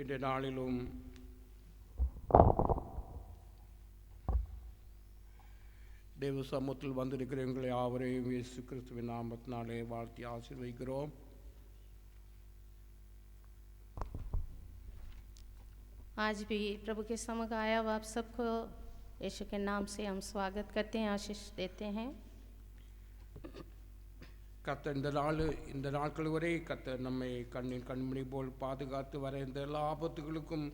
இன்றைய நாளிலும் தேவ சமூகத்தில் வந்திருக்கிற எங்களை யாவரையும் இயேசு கிறிஸ்துவின் நாமத்தினாலே வாழ்த்தி ஆசீர்வதிக்கிறோம். आज भी प्रभु के समक्ष आया हुआ आप सबको यीशु के नाम से हम स्वागत करते हैं, आशीष देते हैं। கர்த்தர் இந்த நாட்கள் வரை கர்த்தர் நம்மை கண்ணின் கண்மணி போல் பாதுகாத்து வர இந்த எல்லா ஆபத்துகளுக்கும்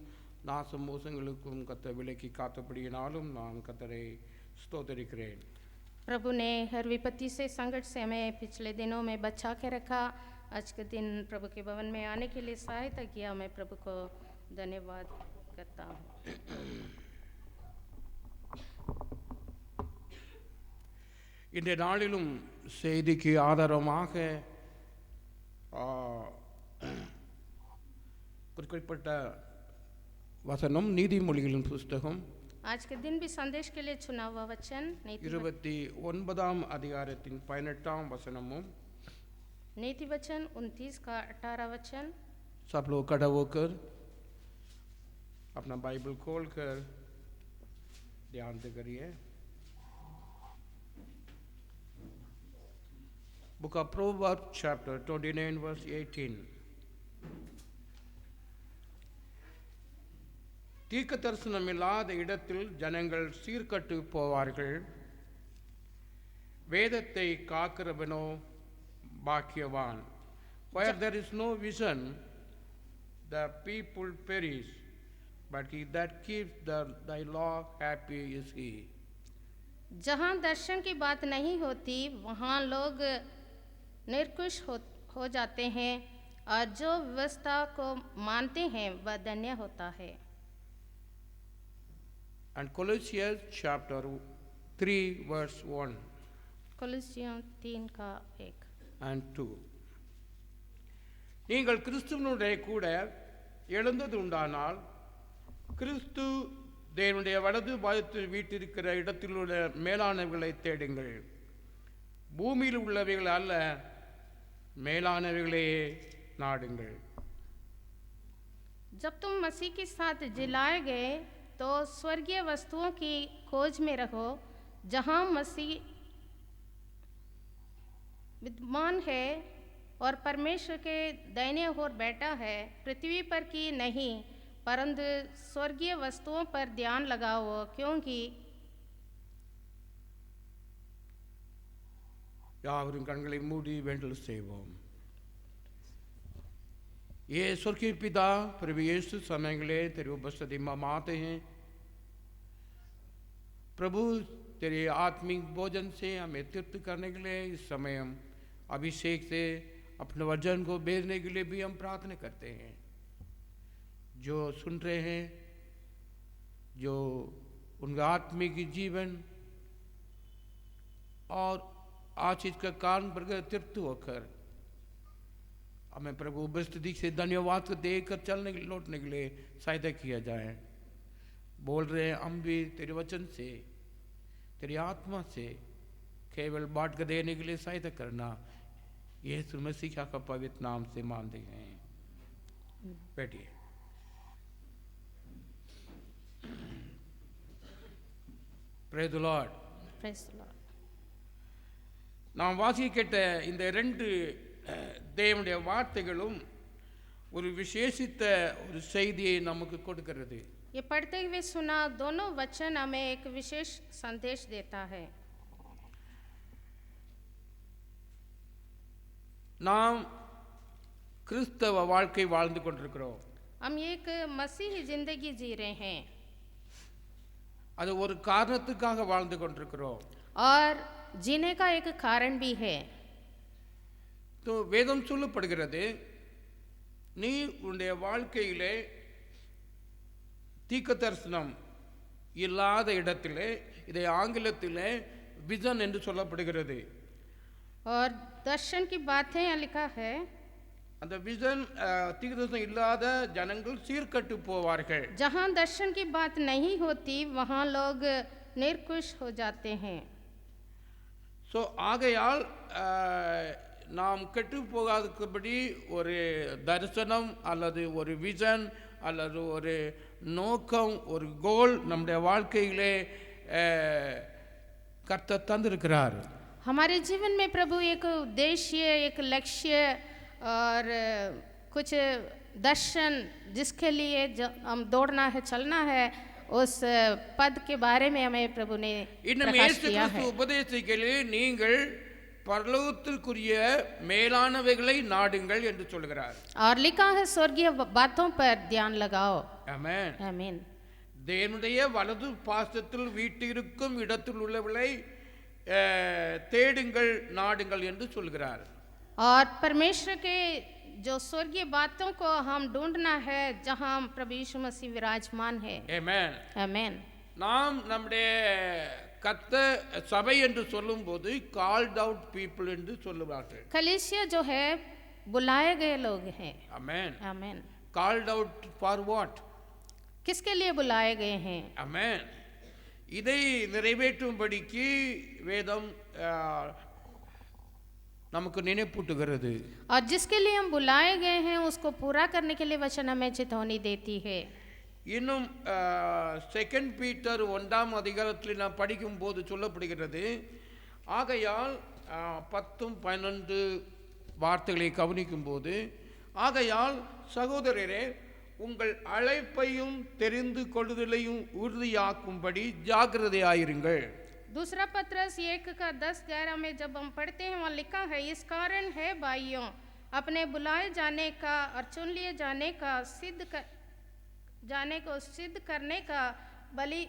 நாச மோசங்களுக்கும் கர்த்தர் விலக்கி காத்தபடியினாலும் நான் கர்த்தரை स्तोत्रिக்கிறேன்। प्रभु ने हर विपत्ति से संकट से हमें पिछले दिनों में बचा के रखा। आज के दिन प्रभु के भवन में आने के लिए सहायता किया। मैं प्रभु को धन्यवाद करता हूँ। இன்றைய நாளிலும் செய்திக்கு ஆதாரமாக குறிப்பிட்ட வசனம் நீதிமொழிகளின் புஸ்தகம் आज के दिन भी संदेश के लिए चुना हुआ वचन 29 அதிகாரத்தின் 18 வசனமும் नीति वचन 29 का 18 वचन। सब लोग खड़ा होकर अपना बाइबल खोल कर ध्यान से करिए। Book of Proverbs chapter 29 verse 18। தீர்க்க தரிசனம் இல்லாத இடத்தில் ஜனங்கள் சீர்கட்டு போவார்கள், வேதத்தை காக்கிறவனோ பாக்கியவான்। Where there is no vision, the people perish, but he that keeps thy law, happy is he। जहाँ दर्शन की बात नहीं होती वहाँ लोग निर्कुश हो जाते हैं, और जो व्यवस्था को मानते हैं वह धन्य होता है। And Colossians chapter 3 verse 1 கொலோசியர் 3 का 1 and 2। நீங்கள் கிறிஸ்துவனுடைய கூட எழுந்தது உண்டானால் கிறிஸ்து தேவனுடைய வலது பாதத்தில் வீட்டிருக்கிற இடத்தில் உள்ள மேலானவைகளை தேடுங்கள், பூமியில் உள்ளவைகள் அல்ல, மேலானவைகளே நாடுங்கள்। जब तुम मसीह के साथ जिलाए गए तो स्वर्गीय वस्तुओं की खोज में रहो, जहाँ मसीह विद्यमान है और परमेश्वर के दाहिने ओर बैठा है। पृथ्वी पर की नहीं परंतु स्वर्गीय वस्तुओं पर ध्यान लगाओ, क्योंकि யாவரும் கண்களை மூடி வேண்டல் செய்வோம்। ये स्वर्गीय पिता प्रभु यीशु समयंगले तेरी उपस्थिति में आते हैं प्रभु, तेरे आत्मिक भोजन से हमें तृप्त करने के लिए इस समय हम अभिषेक से अपने वचन को भेजने के लिए भी हम प्रार्थना करते हैं। जो सुन रहे हैं, जो उनका आत्मिक जीवन और आशीष का कारण पर तृप्त होकर हमें प्रभु उपस्थिति से धन्यवाद को देकर चलने के लौटने के लिए सहायता किया जाए। बोल रहे हैं हम भी तेरे वचन से, तेरी आत्मा से केवल बांट कर देने के लिए सहायता करना, यीशु मसीह का पवित्र नाम से मानते हैं। बैठिए। Praise the Lord। Praise the Lord। நாம் வாசிக்கிட்ட இந்த ரெண்டு தேவனுடைய வார்த்தைகளும் ஒரு விசேஷித்த ஒரு செய்தியை நமக்கு கொடுக்கிறது। ये पढ़ते हुए सुना दोनों वचन हमें एक विशेष संदेश देता है। நாம் கிறிஸ்தவ வாழ்க்கை வாழ்ந்து கொண்டிருக்கிறோம்। हम एक मसीही जिंदगी जी रहे हैं, அது ஒரு காரணத்துக்காக வாழ்ந்து கொண்டிருக்கிறோம், और जीने का एक कारण भी है। तो வேதம் சொல்லப்படுகிறது, நீ உன்னுடைய வாழ்க்கையிலே தீர்க்க தரிசனம் இல்லாத இடத்திலே, இதை ஆங்கிலத்திலே விசன் என்று சொல்லப்படுகிறது। और दर्शन की बात है, यहाँ लिखा है அந்த விசன் தீர்க்க தரிசனம் இல்லாத ஜனங்கள் சீர்கட்டு போவார்கள்। जहाँ दर्शन की बात नहीं होती वहाँ लोग निर्कुश हो जाते हैं। ஸோ ஆகையால் நாம் கெட்டு போகாதபடி ஒரு தரிசனம் அல்லது ஒரு விஷன் அல்லது ஒரு நோக்கம், ஒரு கோல் நம்முடைய வாழ்க்கையிலே கர்த்தர் தந்திருக்கிறார். हमारे जीवन में प्रभु एक उद्देश्य, एक लक्ष्य और कुछ दर्शन जिसके लिए हम दौड़ना है, चलना है, उस पद के बारे में हमें प्रभु ने இன்னும் प्रकाश இயேசு किया கிறிஸ்து है। உபதேசிக்கையிலே நீங்கள் பரலோகத்திற்குரிய மேலானவைகளை நாடுங்கள் என்று சொல்கிறார். और लिखा है स्वर्गीय बातों पर ध्यान लगाओ। ஆமென். आमीन। தேவனுடைய வலது பாசத்தில் வீட்டிருக்கும் இடத்தில் உள்ளவளை தேடுங்கள், நாடுங்கள் என்று சொல்கிறார். और परमेश्वर के जो स्वर्गीय बातों को हम ढूंढना है जहां प्रभु यीशु मसीह विराजमान है। ஆமென். आमीन। நாம் நம்முடைய கத்த சபை என்று சொல்லும்போது கால்ட் அவுட் பீப்புள் என்று சொல்லுவார்கள். कलीसिया जो है बुलाए गए लोग हैं। ஆமென். आमीन। Called out for what? किसके लिए बुलाए गए हैं? ஆமென். இதை நிறைவேற்றும்படிக்கு வேதம் நமக்கு நினைப்பூட்டுகிறது. और जिसके लिए हम बुलाए गए हैं उसको पूरा करने के लिए वचन हमें चेतावनी देती है। இன்னும் 2 பீட்டர் 1ஆம் அதிகாரத்தில் நாம் படிக்கும்போது சொல்லப்படுகிறது, ஆகையால் 10-12 வார்த்தைகளை கவனிக்கும்போது, ஆகையால் சகோதரரே உங்கள் அழைப்பையும் தெரிந்து கொள்ளுதலையும் உறுதியாக்கும்படி ஜாக்கிரதையாயிருங்கள். दूसरा पत्रस 1:10-11 में जब हम पढ़ते हैं वहाँ लिखा है, इस कारण है भाइयों अपने बुलाए जाने का और चुन लिए जाने को सिद्ध करने का बलि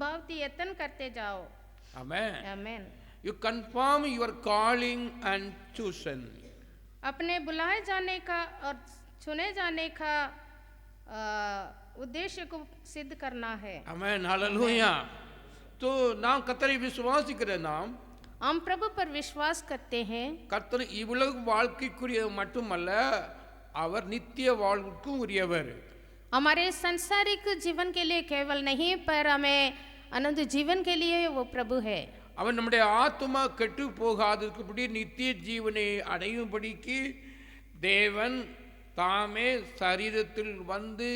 भावती यत्न करते जाओ। आमेन। आमीन। You confirm your calling and chosen. अपने बुलाए जाने का और चुने जाने का उद्देश्य को सिद्ध करना है। आमेन। हालेलुया। तो நாம் கர்த்தரை விசுவாசிக்கிற நாம் हम प्रभु पर विश्वास करते हैं। கர்த்தர் இவ்வுலக வாழ்க்கைக்குரிய மட்டுமல்ல, அவர் நித்திய வாழ்வுக்கும் உரியவர். हमारे सांसारिक जीवन के लिए केवल नहीं, पर हमें अनंत जीवन के लिए वो प्रभु है। அவன் நம்முடைய ஆத்துமா கெட்டு போகாதபடி நித்திய ஜீவனை அடையும்படிக்கு தேவன் தாமே சரீரத்தில் வந்து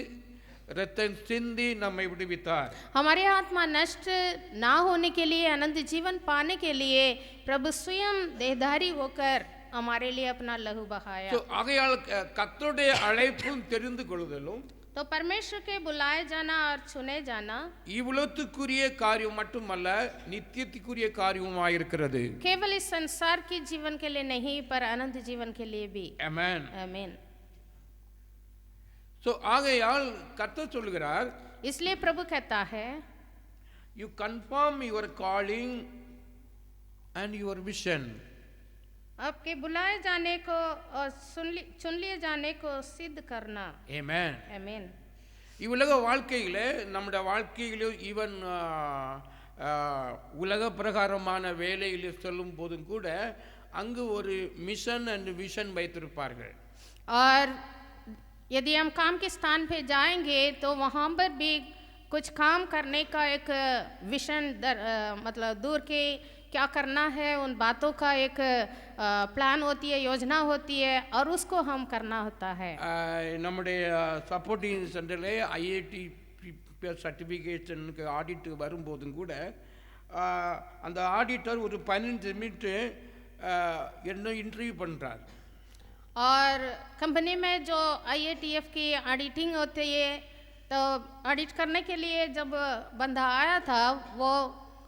रतन सिंधी नम्मे विडिवितार। हमारे आत्मा नष्ट ना होने के लिए, अनंत जीवन पाने के लिए प्रभु स्वयं देहधारी होकर हमारे लिए अपना लहू बहाया। तो आगेयाल कर्तरुடைய அழைப்பும் தெரிந்து கொள்ளுதலும், तो परमेश्वर के बुलाए जाना और चुने जाना இவ்வுலகத்துக்குரிய காரியம் மட்டுமல்ல, நித்தியத்துக்குரிய காரியமாயிருக்கிறது. केवल इस संसार के जीवन के लिए नहीं, पर अनंत जीवन के लिए भी। आमेन। आमीन। So ஆகையால் கர்த்தர் சொல்கிறார், इसलिए प्रभु कहता है, you confirm your calling and your vision. आपके बुलाए जाने को और चुन लिए जाने को सिद्ध करना। Amen. आमीन। இவ்வுலக வாழ்க்கையிலே, நம்முடைய வாழ்க்கையிலே, ஈவன் உலக பிரகாரமான வேலையில் செல்லும் போதும் கூட அங்கு ஒரு மிஷன் அண்ட் விஷன் வைத்திருப்பார்கள். और यदि हम काम के स्थान पे जाएंगे तो वहाँ पर भी कुछ काम करने का एक विजन, मतलब दूर के क्या करना है उन बातों का एक प्लान होती है, योजना होती है, और उसको हम करना होता है। நம்முடைய சப்போர்ட்டிங் சென்டரில் ஐஐடி சர்டிஃபிகேஷனுக்கு ஆடிட் வரும்போதும் கூட அந்த ஆடிட்டர் ஒரு 15 மினிட் என்ன இன்டர்வியூ பண்ணுறார். और कंपनी में जो IATF की ऑडिटिंग होती है, तो ऑडिट करने के लिए जब बंदा आया था वो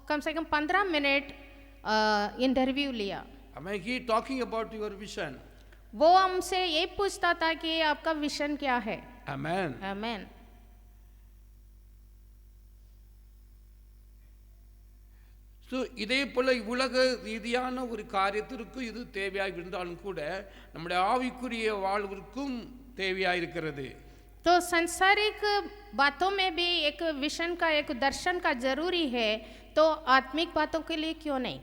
कम से कम 15 मिनट इंटरव्यू लिया। he talking about your vision. वो हमसे ये पूछता था कि आपका विजन क्या है। Amen. आमीन। ஸோ இதே போல் உலக ரீதியான ஒரு காரியத்திற்கு இது தேவையாக இருந்தாலும் கூட நம்முடைய ஆவிக்குரிய வாழ்விற்கும் தேவையாக இருக்கிறது. तो सांसारिक बातों में भी एक विजन का, एक दर्शन का जरूरी है, तो आत्मिक बातों के लिए क्यों नहीं?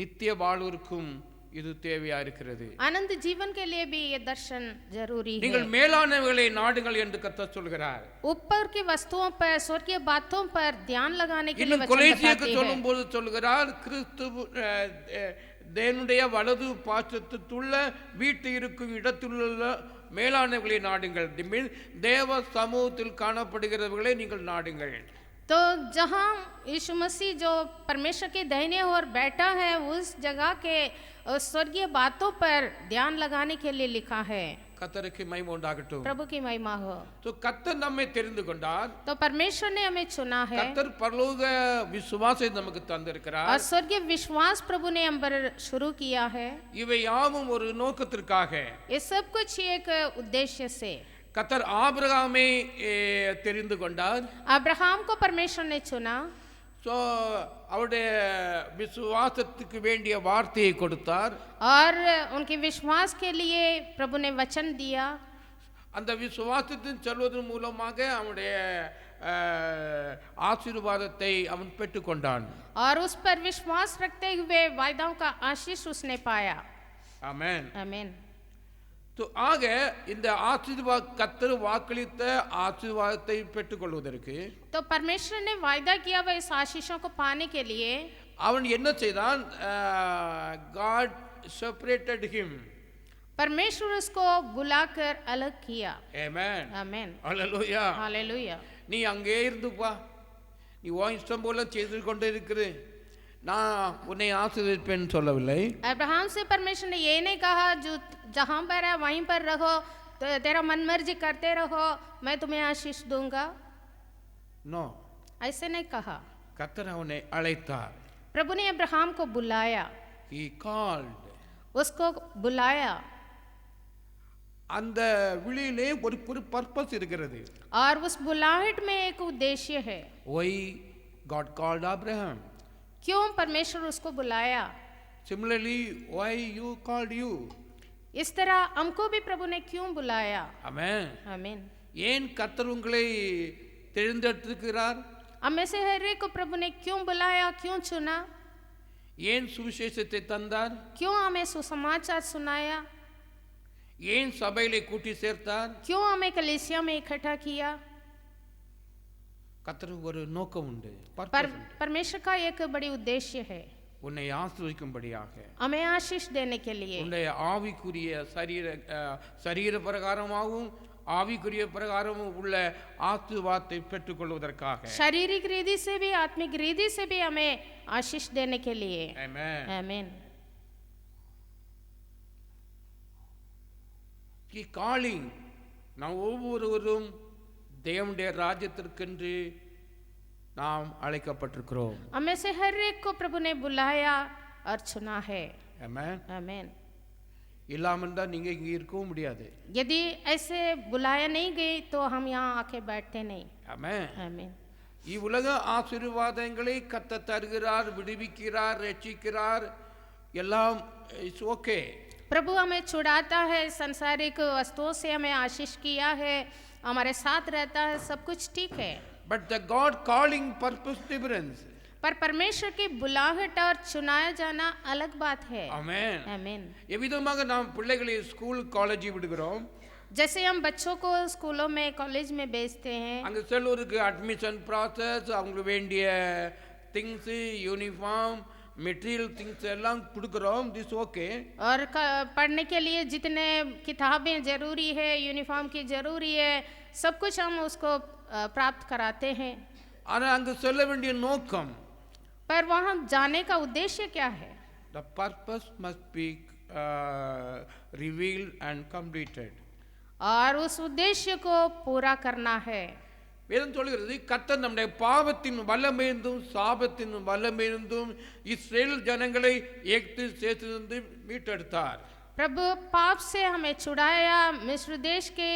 நித்திய வாழ்விற்கும் இது தேவையா இருக்கிறது. आनंद जीवन के लिए भी ये दर्शन जरूरी है। நீங்கள் மேலானவைகளை நாடுங்கள் என்று கர்த்தர் சொல்கிறார். ऊपर की वस्तुओं पर, स्वर्गीय बातों पर ध्यान लगाने के लिए இன்னும் கொலோசியருக்கு சொல்லும்போது சொல்கிறார், கிறிஸ்து தேவனுடைய வலது பாசத்துள்ள வீட்டு இருக்கும் இடத்திலுள்ள மேலானவர்களை நாடுங்கள். தேவ சமூகத்தில் காணப்படுகிறவர்களை நீங்கள் நாடுங்கள். तो जहाँ यीशु मसीह जो परमेश्वर के दाहिने ओर बैठा है उस जगह के स्वर्गीय बातों पर ध्यान लगाने के लिए लिखा है. கர்த்தருக்கு மகிமை உண்டாகட்டும். प्रभु की महिमा हो. तो கர்த்தர் நம்மை தெரிந்து கொண்டார். तो परमेश्वर ने हमें चुना है. கர்த்தர் பரலோக விசுவாசத்தை நமக்கு தந்திருக்கிறார். और स्वर्गीय विश्वास प्रभु ने हम पर शुरू किया है. இவை யாவும் ஒரு நோக்கத்திற்காக. ये सब कुछ एक उद्देश्य से. கர்த்தர் ஆபிரகாமை தெரிந்து கொண்டார். अब्राहम को परमेश्वर ने चुना. ஸோ அவருடைய விசுவாசத்துக்கு வேண்டிய வார்த்தையை கொடுத்தார். और उनके विश्वास के लिए प्रभु ने वचन दिया. அந்த விசுவாசத்தின் சொல்வதன் மூலமாக அவனுடைய ஆசீர்வாதத்தை அவன் பெற்றுக்கொண்டான். और उस पर विश्वास रखते हुए वायदाओं का आशीष उसने पाया. ஆமென். आमीन. तो ஆக இந்த ஆசீர்வாத கர்த்தர் வாக்களித்த ஆசீர்வாதத்தை பெற்றுக்கொள்வதற்கு तो परमेश्वर ने वायदा किया वह इस आशीषों को पाने के लिए அவன் என்ன செய்தான்? God separated him. परमेश्वर उसको बुलाकर अलग किया. Amen. आमीन. Hallelujah. हालेलुया. நீ அங்கே இருந்துப்பா, நீ உன் இஷ்டம் போல செய்து கொண்டே இருக்கிற, நான் உன்னை ஆசீர்வதிப்பேன்னு சொல்லவில்லை. अब्राहम से परमेश्वर ने ये नहीं कहा जो जहाँ पर है वहीं पर रहो, तो तेरा मन मर्जी करते रहो, मैं तुम्हें आशीष दूंगा. No. ऐसे नहीं कहा. கர்த்தர் அவனை அழைத்தார். प्रभु ने अब्राहम को बुलाया. He called. उसको बुलाया. அந்த விழியிலே ஒரு பர்பஸ் இருக்கிறது. और उस बुलाहट में एक उद्देश्य है. Why God called Abraham? क्यों परमेश्वर उसको बुलाया? Similarly, why you called you? इस तरह हमको भी प्रभु ने क्यों बुलाया? Amen. आमीन. ஏன் கர்த்தர் உங்களை தெரிந்தெடுத்திருக்கிறார்? हमें से हर एक को प्रभु ने क्यों बुलाया, क्यों चुना? ஏன் சுவிசேஷத்தை தந்தார்? क्यों हमें सुसमाचार सुनाया? ஏன் சபையிலே கூட்டி சேர்த்தார்? क्यों हमें कलीसिया में इकट्ठा किया? கர்த்தருக்கு ஒரு நோக்கம் உண்டு. परमेश्वर का एक बड़ी उद्देश्य है. உன்னை ஆசீர்வதிக்கும்படியாக, हमें आशीष देने के लिए, உன்னுடைய ஆவிக்குரிய சரீர பிரகாரமாகவும் ஆவிக்குரிய பிரகாரமும் உள்ள ஆசீர்வாதத்தை பெற்றுக்கொள்வதற்காக. शारीरिक रीति से भी आत्मिक रीति से भी हमें आशीष देने के लिए. Amen. आमीन. की calling, நாம் ஒவ்வொருவரும் தேவனுடைய ராஜ்யத்திற்கென்று நாம் அழைக்கப்பட்டிருக்கிறோம். हमें से हर एक को प्रभु ने बुलाया और चुना है. Amen. आमीन. இல்லாமல் தான் நீங்க இங்க இருக்கவும் முடியாது. यदि ऐसे बुलाया नहीं गई तो हम यहाँ आके बैठते नहीं. Amen. आमीन. இவ்வுலக ஆசீர்வாதங்களை கர்த்தர் தருகிறார், விடுவிக்கிறார், ரட்சிக்கிறார், எல்லாம் இட்ஸ் ஓகே. प्रभु हमें छुड़ाता है, संसारिक वस्तुओं से हमें आशीष किया है, हमारे साथ रहता है, सब कुछ ठीक है. But the God calling purpose difference. पर परमेश्वर की बुलाहट और चुनाया जाना अलग बात है. Amen. आमीन. எவ்விதமாக நாம் பிள்ளைகளை ஸ்கூல் காலேஜ் விடுகிறோம், जैसे हम बच्चों को स्कूलों में कॉलेज में भेजते हैं, அங்கே செல்லூருக்கு அட்மிஷன் ப்ராசஸ், அவங்களுக்கு வேண்டிய திங்ஸு, யூனிஃபார்ம், மெட்டீரியல் திங்ஸ் எல்லாம் கொடுக்குறோம். This okay. और पढ़ने के लिए जितने किताबें ज़रूरी है, यूनिफॉर्म की ज़रूरी है, सब कुछ हम उसको प्राप्त कराते हैं. ஆனால் அங்கே செல்ல வேண்டிய நோக்கம், पर वहाँ जाने का उद्देश्य क्या है? the purpose must be revealed and completed. और उस उद्देश्य को पूरा करना है. வேதம் சொல்கிறது, கர்த்தர் நம்முடைய பாவத்தின் வல்லமையிருந்தும் சாபத்தின் வல்லமையிருந்தும் இஸ்ரேல் ஜனங்களை எகிப்து தேசத்திலிருந்து மீட்டெடுத்தார். प्रभु पाप से हमें छुड़ाया, मिस्र देश के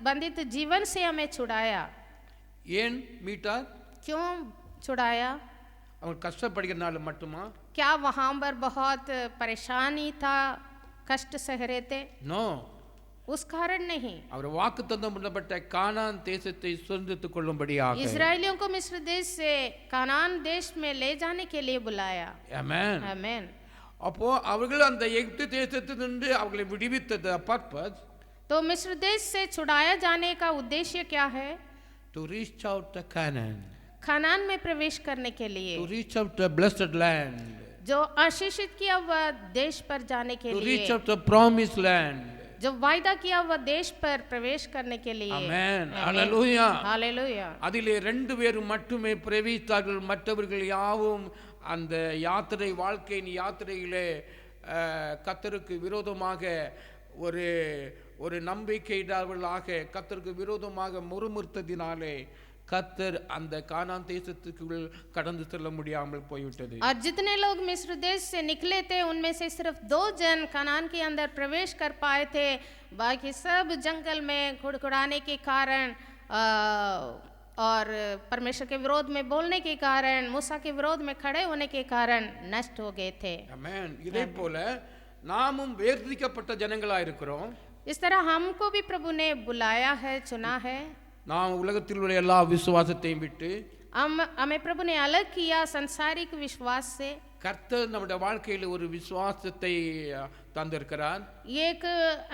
बंदित जीवन से हमें छुड़ाया. ஏன் மீட்டார்? क्यों छुड़ाया? அவங்க கஷ்டப்படுகிறனால மட்டுமா? क्या वहाँ पर बहुत परेशानी था, कष्ट सह रहे थे? நோ. उस कारण नहीं. அவர் வாக்குத்தத்தம் பண்ணப்பட்ட கானான் தேசத்தை சுதந்திரித்துக் கொள்ளும்படியாக इस्राएलियों को मिस्र देश से कानान देश में ले जाने के लिए बुलाया. Amen. आमीन. அப்போ அவர்கள் அந்த எகிப்து தேசத்திலிருந்து அவர்களை விடுவித்தது பர்பஸ். तो मिस्र देश से छुड़ाया जाने का उद्देश्य क्या है? To reach out to Canaan. खानान में प्रवेश करने के लिए, To reach out to blessed land. जो आशीषित किया हुआ देश पर जाने के to reach लिए, out the promised land. जो वायदा किया हुआ देश पर प्रवेश करने के लिए। Amen. Hallelujah. हालेलुया। அதிலே 2 பேர் மட்டுமே பிரவேசித்தார்கள். மற்றவர்கள் யாவும் அந்த யாத்திரை வாழ்க்கையின் யாத்திரையிலே கர்த்தருக்கு விரோதமாக ஒரு ஒரு நம்பிக்கையிடாதவர்களாக கர்த்தருக்கு விரோதமாக முறுமுறுத்ததினாலே கர்த்தர் அந்த கானான் தேசத்துக்குள் கடந்து செல்ல முடியாமல் போய்விட்டது. और जितने लोग मिस्र देश से निकले थे उनमें से सिर्फ 2 जन कनान के अंदर प्रवेश कर पाए थे, बाकी सब जंगल में घुड़घुड़ाने के कारण और परमेश्वर के विरोध में बोलने के कारण, मूसा के विरोध में खड़े होने के कारण नष्ट हो गए थे। ஆமென். இதே போல நாமும் வேர்திக்கப்பட்ட ஜனங்களா இருக்கிறோம். इस तरह हमको भी प्रभु ने बुलाया है, चुना है। நாம் உலகத்தில் உள்ள எல்லா விசுவாசத்தையும் விட்டு हमें प्रभु ने अलग किया संसारिक विश्वास से। கர்த்தர் நம்முடைய வாழ்க்கையில் ஒரு விசுவாசத்தை தந்திருக்கிறார். एक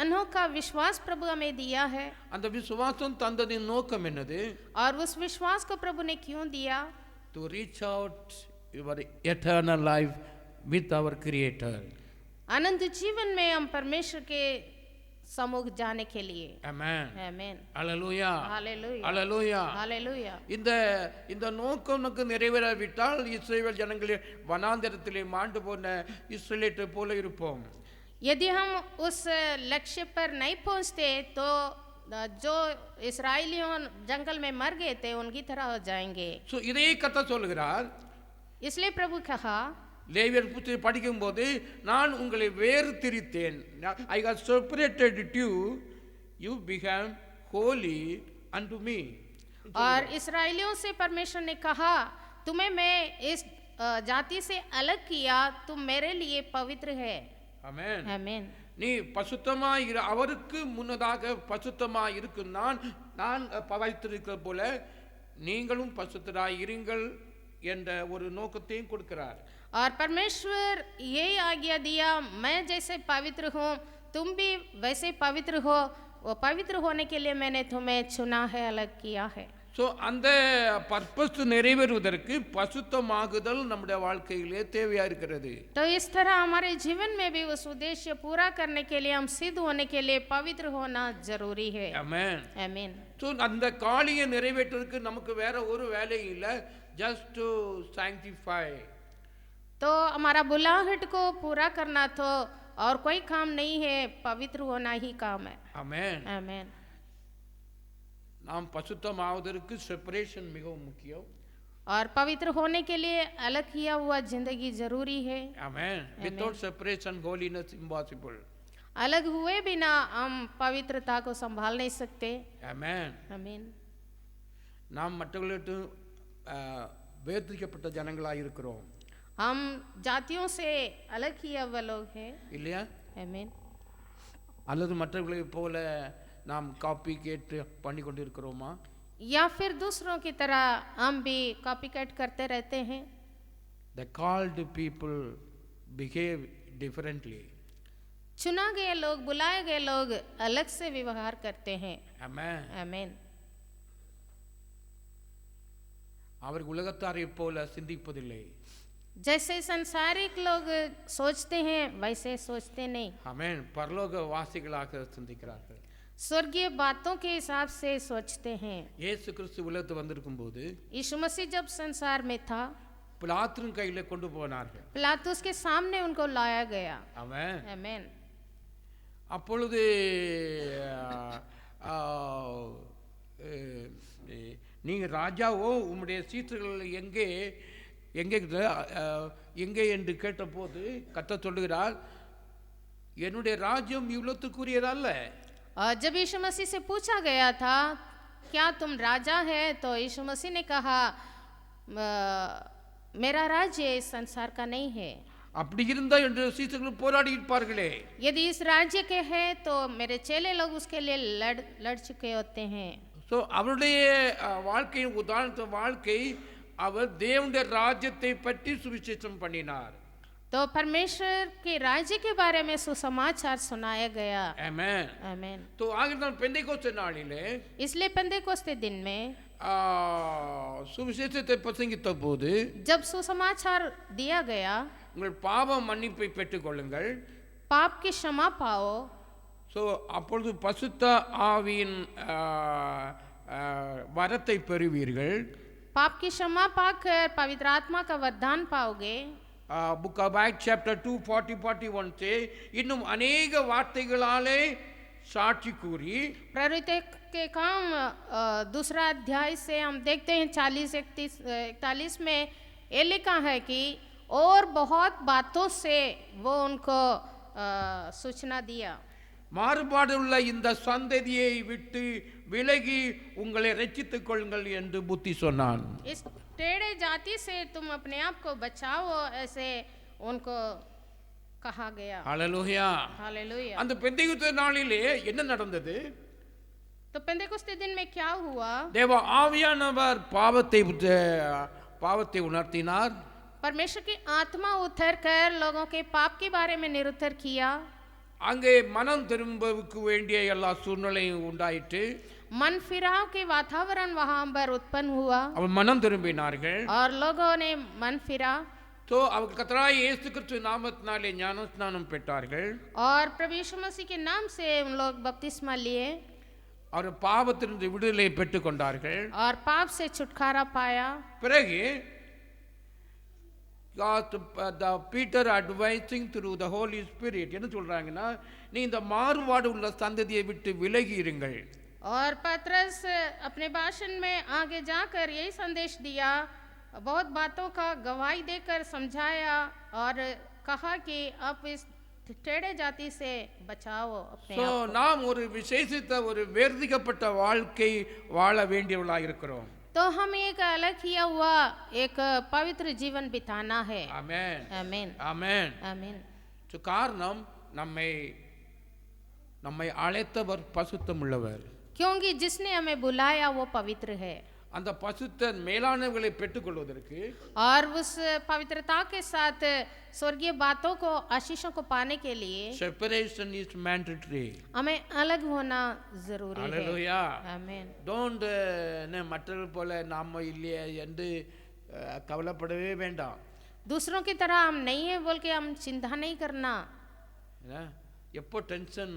अनोखा विश्वास प्रभु हमें दिया है। அந்த விசுவாசம் தந்ததின் நோக்கம் என்னது? और उस विश्वास को प्रभु ने क्यों दिया? To reach out your eternal life with our creator. अनंत जीवन में हम परमेश्वर के सम्मुख जाने के लिए। Amen. आमीन। Hallelujah. हालेलुया। Hallelujah. हालेलुया। இந்த நோக்கம் நமக்கு நிறைவேறாவிட்டால் இஸ்ரவேல் ஜனங்களே வனாந்தரத்திலே மாண்டு போன இஸ்ரவேலை போல இருப்போம். यदि हम उस लक्ष्य पर नहीं पहुंचते तो जो इस्राएलियों जंगल में मर गए थे उनकी तरह हो जाएंगे। சோ இதே கதை சொல்கிறார். इसलिए प्रभु कहा, லேவியர் புத்தகத்தை படிக்கும்போது நான் உங்களை வேறுதிரித்தேன். I have separated you, you became holy unto me. और इस्राएलियों से परमेश्वर ने कहा, तुम्हें मैं इस जाति से अलग किया, तुम मेरे लिए पवित्र है। ஆமென். आमीन। நீ பசுத்தமாய் இரு, அவருக்கு முன்னதாக பசுத்தமாய் இருக்கு நான் பவித்திருக்கிறது போல நீங்களும் பசுத்தராய் இருங்கள் என்ற ஒரு நோக்கத்தையும் கொடுக்கிறார். और परमेश्वर ये आज्ञा दिया, मैं जैसे पवित्र हूँ तुम भी वैसे पवित्र हो, वो पवित्र होने के लिए मैंने तुम्हें चुना है, अलग किया है। ஸோ அந்த பர்பஸ் நிறைவேறுவதற்கு பசுத்தமாகுதல் நம்முடைய வாழ்க்கையிலே தேவையா இருக்கிறது. तो इस तरह हमारे जीवन में भी उस उद्देश्य पूरा करने के लिए, हम सिद्ध होने के लिए पवित्र होना जरूरी है। ஆமென். आमीन। ஸோ அந்த காளியை நிறைவேற்றுவதற்கு நமக்கு வேற ஒரு வேலையும் இல்லை. Just to sanctify. तो हमारा बुलाहट को पूरा करना तो और कोई काम नहीं है, पवित्र होना ही काम है। ஆமென். आमीन। நாம் பசுத்தமாவதற்கு செப்பரேஷன் மிகவும் முக்கியம். और पवित्र होने के लिए अलग किया हुआ जिंदगी जरूरी है। ஆமென். Without separation holiness impossible. अलग हुए बिना हम पवित्रता को संभाल नहीं सकते। ஆமென். आमीन। நாம் மற்றவர்களுக்கு வேர்திக்கப்பட்ட ஜனங்களாக இருக்கிறோம். हम जातियों से अलग किया हुआ लोग हैं। இல்லையா? आमीन। அல்லது மற்றவர்களை போல நாம் காப்பி கேட்டு பண்ணி கொண்டு இருக்கிறோமா? या फिर दूसरों की तरह हम भी कॉपी कैट करते रहते हैं। The called people behave differently. चुना गए लोग, बुलाए गए लोग अलग से व्यवहार करते हैं। Amen. आमीन। அவர்கள் உலகத்தாரை போல சிந்திப்பதில்லை. जैसे संसारिक लोग सोचते हैं वैसे सोचते नहीं। ஆமென். பரலோக வாசிகளாக சிந்திக்கிறார்கள். स्वर्गीय बातों के हिसाब से सोचते हैं। இயேசு கிறிஸ்து உலகத்துக்கு வந்திருக்கும் போது यीशु मसीह जब संसार में था, பிலாத்தின் கையில கொண்டு போனார்கள். पिलातुस के सामने उनको लाया गया। ஆமென். आमीन। அப்பொழுது நீங்க ராஜாவோ உம்முடைய சீற்றர்கள் எங்கே எங்கே எங்கே என்று கேட்டபோது கர்த்தர் சொல்லுகிறார், என்னுடைய ராஜ்யம் இவ்வளவுக்குரியதல்ல. और जब यीशु मसीह से पूछा गया था क्या तुम राजा है, तो यीशु मसीह ने कहा मेरा राज्य इस संसार का नहीं है। அப்படி இருந்தா என்று சீற்றர்கள் போராடி இருப்பார்களே. यदि इस राज्य के हैं तो मेरे चेले लोग उसके लिए लड़ चुके होते हैं। ஸோ அவருடைய வாழ்க்கையின் உதாரண வாழ்க்கை, அவர் தேவனுடைய ராஜ்யத்தை பற்றி சுவிசேஷம் பண்ணினார். तो परमेश्वर के राज्य के बारे में सुसमाचार सुनाया गया। ஆமென். आमीन। तो आगे பெந்தேகோஸ்தே நாளிலே इसलिए पेंतेकोस्ते दिन में சுவிசேஷத்தை பிரசங்கித்த போது जब सुसमाचार दिया गया, உங்கள் பாவ மன்னிப்பை பெற்றுக்கொள்ளுங்கள், पाप की क्षमा पाओ, ஸோ அப்பொழுது பசுத்த ஆவியின் வரத்தை பெறுவீர்கள். पाप की क्षमा पाकर पवित्र आत्मा का वरदान पाओगे. புக் ஆஃப் ஆக்ட்ஸ் சாப்டர் 2 40-41 இன்னும் अनेक வார்த்தைகளாலே साक्षी கூறி प्रवृत्ति के काम दूसरा अध्याय से हम देखते हैं 40-41 में ये लिखा है कि और बहुत बातों से वो उनको सूचना दिया. மாறுபாடுள்ள இந்த சந்ததியை விட்டு விலகி உங்களை ரட்சித்துக் கொள்ளுங்கள் என்று புத்தி சொன்னான். इस टेढ़े जाति से तुम अपने आप को बचाओ, ऐसे उनको कहा गया. ஹல்லேலூயா. हालेलुया. அந்த பெந்தேகோஸ்தே நாளிலே என்ன நடந்தது? तो पेंतेकोस्ते दिन में क्या हुआ? தேவ ஆவியானவர் பாவத்தை உணர்த்தினார். परमेश्वर की आत्मा उतर कर लोगों के पाप के बारे में निरुत्तर किया. அங்கே மனம் திரும்பவுக்கு வேண்டிய எல்லா சூழ்நிலையும் உண்டாயிற்று. मन फिराव के वातावरण वहां पर उत्पन्न हुआ அவன் மனம் திரும்பினார்கள். और लोगों ने मन फिरा तो அவர் கர்த்தராகிய இயேசு கிறிஸ்து நாமத்தினாலே ஞானஸ்நானம் பெற்றார்கள். और प्रभु यीशु मसीह के नाम से उन लोग बपतिस्मा लिए அவர் பாவத்திலிருந்து விடுதலை பெற்றுக் கொண்டார்கள். और पाप से छुटकारा पाया. பிறகு Peter advising through the holy spirit என்ன சொல்றாங்கன்னா, நீ இந்த மாறுபாடு உள்ள சந்ததியை விட்டு விலகி இருங்கள். और पतरस अपने भाषण में आगे जाकर यही संदेश दिया, बहुत बातों का गवाही देकर समझाया और कहा कि आप इस टेढ़े जाति से बचाओ अपने आप को. நாம் ஒரு விசேஷித்த ஒரு வேர்திக்கப்பட்ட வாழ்க்கை வாழ வேண்டியவர்களாக இருக்கிறோம். तो हमें एक अलग किया हुआ एक पवित्र जीवन बिताना है. ஆமென். आमीन. ஆமென். आमीन. காரணம் நம்மை அழைத்தவர் பசுத்தம் உள்ளவர். क्योंकि जिसने हमें बुलाया वो पवित्र है. அந்த பசுத்த மேலானவர்களை பெற்றுக்கொள்வதற்கு और उस पवित्रता के साथ स्वर्गीय बातों को, आशीषों को पाने के लिए செப்பரேஷன் இஸ் மேண்டேட்டரி. हमें अलग होना जरूरी है. ஹல்லேலூயா. आमीन. டோன்ட் மற்றவர்கள் போல நாம இல்லையே என்று கவலைப்படவே வேண்டாம். दूसरों की तरह हम नहीं है बोल के हम चिंता नहीं करना. எப்போ டென்ஷன்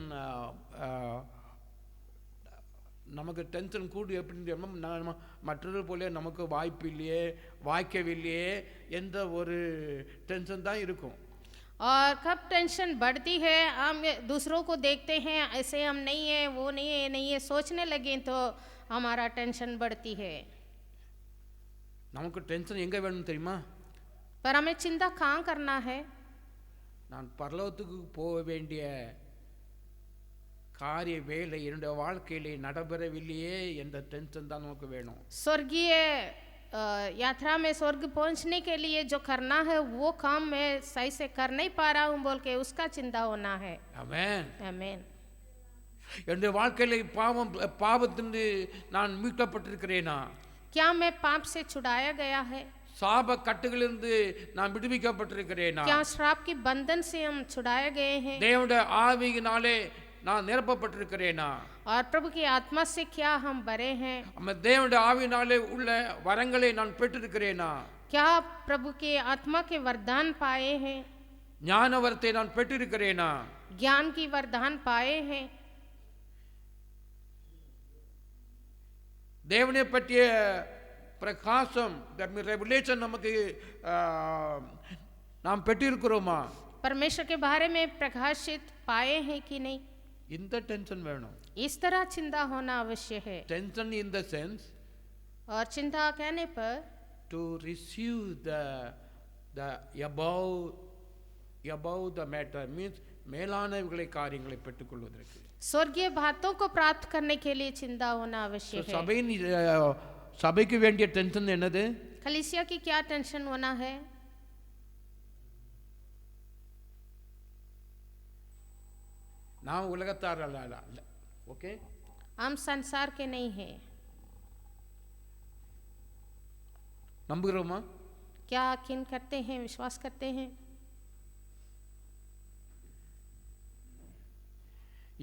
நமக்கு டென்ஷன் கூடி எப்படின்னு மற்றவர்கள் போல நமக்கு வாய்ப்பு இல்லையே, வாய்க்கவில்லையே என்ற ஒரு டென்ஷன் தான் இருக்கும். और कब टेंशन बढ़ती है, हम दूसरों को देखते हैं ऐसे हम नहीं है, वो नहीं है सोचने लगे तो हमारा टेंशन बढ़ती है. நமக்கு டென்ஷன் எங்கே வேணும் தெரியுமா? पर हमें चिंता कहाँ करना है? நான் பரலோகத்துக்கு போக வேண்டிய காரிய வேலை என்னுடைய வாழ்க்கையிலே நடைபெறவில்லையே என்ற டென்ஷன் தான் நமக்கு வேணும். स्वर्गीय यात्रा में स्वर्ग पहुंचने के लिए जो करना है वो काम मैं सही से कर नहीं पा रहा हूँ बोल के उसका चिंता होना है. ஆமென். आमीन. என்னுடைய வாழ்க்கையிலே பாவத்திலிருந்து நான் மீட்கப்பட்டிருக்கிறேனா? क्या मैं पाप से छुड़ाया गया है? சாப கட்டுகளிலிருந்து நான் விடுவிக்கப்பட்டிருக்கிறேனா? क्या श्राप की बंधन से हम छुड़ाए गए हैं? தேவனுடைய ஆவியினாலே நான் நிரப்பப்பட்டிருக்கிறேனா? और प्रभु की आत्मा से क्या हम भरे हैं? தேவனுடைய ஆவியினாலே உள்ள வரங்களை நான் பெற்றிருக்கிறேனா? क्या प्रभु के आत्मा के वरदान पाए हैं? ஞான வரத்தை நான் பெற்றிருக்கிறேனா? ज्ञान की वरदान पाए हैं? தேவனை பற்றிய பிரகாசம் ரெவலேஷன் நமக்கு நாம் பெற்றிருக்கிறோமா? परमेश्वर के बारे में प्रकाशित पाए हैं कि नहीं? இந்த டென்ஷன் வேணும். इस तरह चिंता होना अवश्य है. டென்ஷன் இன் த சென்ஸ் और चिंता कहने पर to receive the above the matter means மேலானவைகளை காரியங்களை பெற்றுக்கொள்வதற்கு. स्वर्गीय बातों को प्राप्त करने के लिए चिंता होना अवश्य है. சபைக்கு வேண்டிய டென்ஷன் என்னது? कलीसिया की क्या टेंशन होना है? நாம் உலகத்தார் அல்ல. ஓகே, हम संसार के नहीं हैं. நம்புகிறோமா? क्या यकीन करते हैं, विश्वास करते हैं?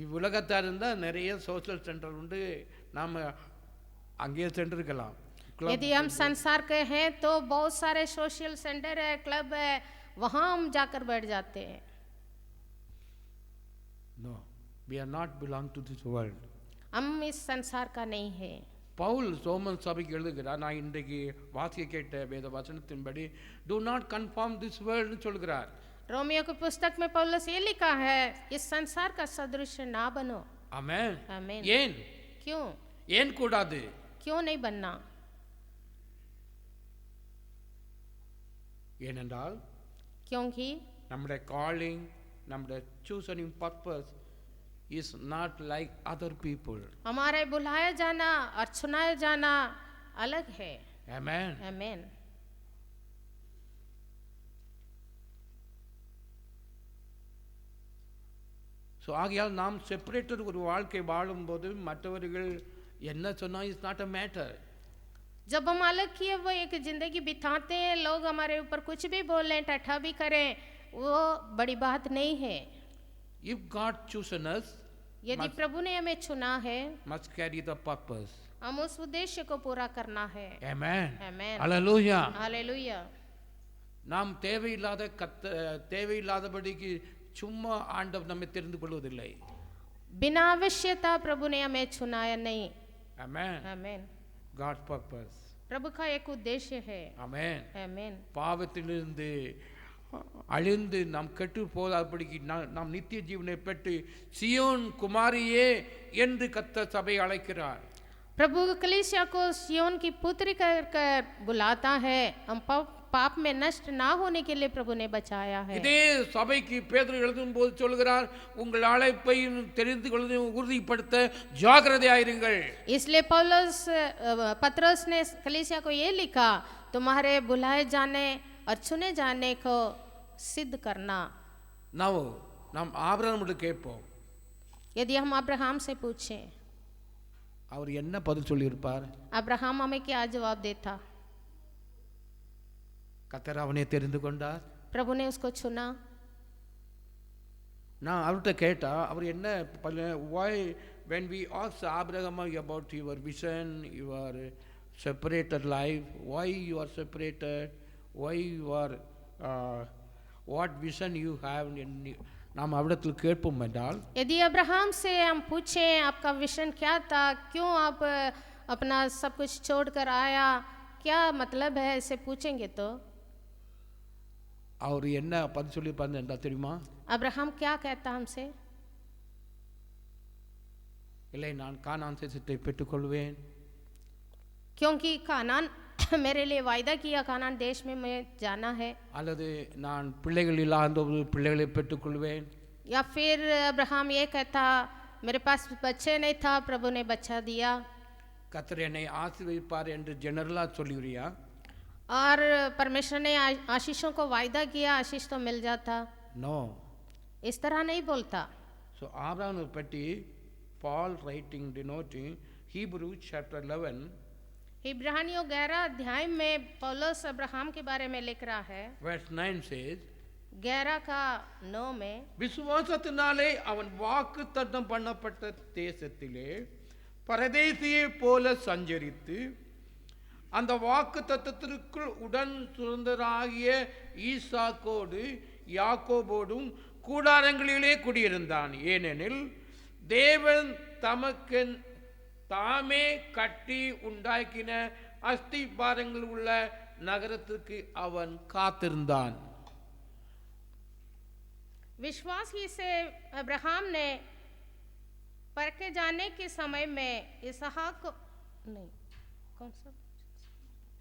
இவ்வுலகத்தார் இருந்தால் நிறைய சோஷியல் சென்டர் உண்டு. நாம் அங்கேயே சென்றிருக்கலாம். यदि हम संसार के हैं तो बहुत सारे सोशल सेंटर है, क्लब है, वहाँ हम जाकर बैठ जाते हैं. No, we are not belong to this world. हम इस संसार का नहीं है. பவுல் ரோமன் சபைக்கு எழுதுகிறார், நான் இன்றைக்கு வாசிக்க கேட்ட வேத வசனத்தின்படி do not conform this world ன்னு சொல்கிறார். रोमियो की पुस्तक में पौलुस ये लिखा है, इस संसार का सदृश ना बनो. ஆமென். आमीन. ஏன் क्यों ஏன் கூடாது? क्यों नहीं बनना? ஏனென்றால் क्योंकि நம்முடைய காலிங், நம்முடைய சூசனிங் purpose is not like other people. हमारे बुलाया जाना और चुनाया जाना अलग है. Amen. आमीन. ஸோ ஆகையால் நாம் செப்பரேட்டட் ஒரு வாழ்க்கை வாழும்போது மற்றவர்கள் என்ன சொன்னால் இஸ் நாட் அ மேட்டர். जब हम अलग किए वो एक जिंदगी बिताते हैं, लोग हमारे ऊपर कुछ भी बोलें, टट्ठा भी करें, वो बड़ी बात नहीं है. If God chosen us, यदि प्रभु ने हमें चुना है, must carry the purpose. हम उस उद्देश्य को पूरा करना है. Amen. Amen. Hallelujah. हालेलुया. நாம் தேவையில்லாதபடிக்கு சும்மா ஆண்டவர் நம்மை தெரிந்து கொள்வதில்லை. बिना आवश्यकता प्रभु ने हमें चुनाया नहीं. Amen. आमीन. God's purpose. प्रभु का एक उद्देश्य है. Amen. आमीन. பாவத்திலிருந்து அழிந்து நாம் கெட்டு போதாதபடிக்கு நாம் நித்திய ஜீவனை பெற்று சியோன் குமாரியே என்று கர்த்தர் சபையை அழைக்கிறார். प्रभु कलीसिया को सियोन की पुत्री कर बुलाता है. हम पाप में नष्ट ना होने के लिए प्रभु ने बचाया है. இதே சபைக்கு பேதுரு எழுதும்போது சொல்கிறார், உங்கள் அழைப்பை தெரிந்து கொள்வதை உறுதிப்படுத்த ஜாக்கிரதையாயிருங்கள். इसलिए पतरस ने कलीसिया को ये लिखा, तुम्हारे बुलाए जाने और चुने जाने को सिद्ध करना. நாம் ஆபிரகாமிடம் கேட்போம், यदि हम अब्राहम से पूछें, அவர் என்ன பதில் சொல்லியிருப்பார்? अब्राहम हमें क्या जवाब देता? கர்த்தர் அவனை தெரிந்து கொண்டார். प्रभु ने उसको चुना. நான் அவர்கிட்ட கேட்டா அவர் என்ன why when we ask Abraham about your vision, your separated life, why you are separated, why you are what vision you have, நாம் அவரிடத்தில் கேட்போம் என்றால், यदि अब्राहम से हम पूछें आपका विजन क्या था, क्यों आप अपना सब कुछ छोड़कर आया, क्या मतलब है, ऐसे पूछेंगे तो அவர் என்ன பதில் சொல்லியிருப்பார் என்றால் தெரியுமா? अब्राहम क्या कहता हमसे? இல்லை, நான் கானான் தேசத்தை பெற்றுக்கொள்வேன். क्योंकि कानान मेरे लिए वायदा किया, कानान देश में मैं जाना है. அல்லது நான் பிள்ளைகள் இல்லாத பிள்ளைகளை பெற்றுக்கொள்வேன். या फिर अब्राहम ये कहता, मेरे पास बच्चे नहीं था, प्रभु ने बच्चा दिया. கர்த்தர் என்னை ஆசீர்வதிப்பார் என்று ஜெனரலா சொல்லுவியா? और परमेश्वर ने आशीषों को वायदा किया, आशीष तो मिल जाता. நோ. इस तरह नहीं बोलता. ஸோ ஆபிரகாமை பற்றி பால் ரைட்டிங் டினோட்டிங் ஹீப்ரூ சாப்டர் 11 इब्रानियों 11 अध्याय में पौलुस अब्राहम के बारे में लिख रहा है. verse 9 says, 11 का 9 में, விசுவாசத்தினாலே அவன் வாக்கு தத்தம் பண்ணப்பட்ட தேசத்திலே பரதேசியை போல சஞ்சரித்து அந்த வாக்கு தத்தத்திற்குள் உடன் சுதந்திராகிய ஈசாக்கோடு யாக்கோபோடும் கூடாரங்களிலே குடியிருந்தான். ஏனெனில் தேவன் தமக்கு தாமே கட்டி உண்டாக்கின அஸ்திபாரங்கள் உள்ள நகரத்துக்கு அவன் காத்திருந்தான். विश्वास ही से अब्राहम ने परखे जाने के समय में इसहाक नहीं, कौन सा?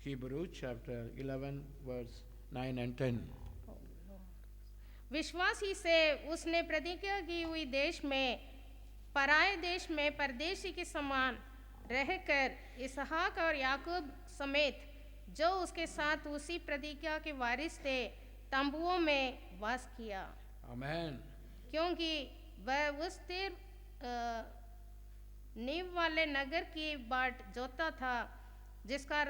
Hebrew chapter 11 verse 9 and 10. विश्वास ही से उसने प्रतिज्ञा की हुई देश में, पराये देश में परदेशी के समान रहकर इसहाक और याकूब समेत जो उसके साथ उसी प्रतिज्ञा के वारिस थे तंबुओं में वास किया. Amen. क्योंकि वह उस स्थिर नींव वाले नगर की बाट जोता था जिसका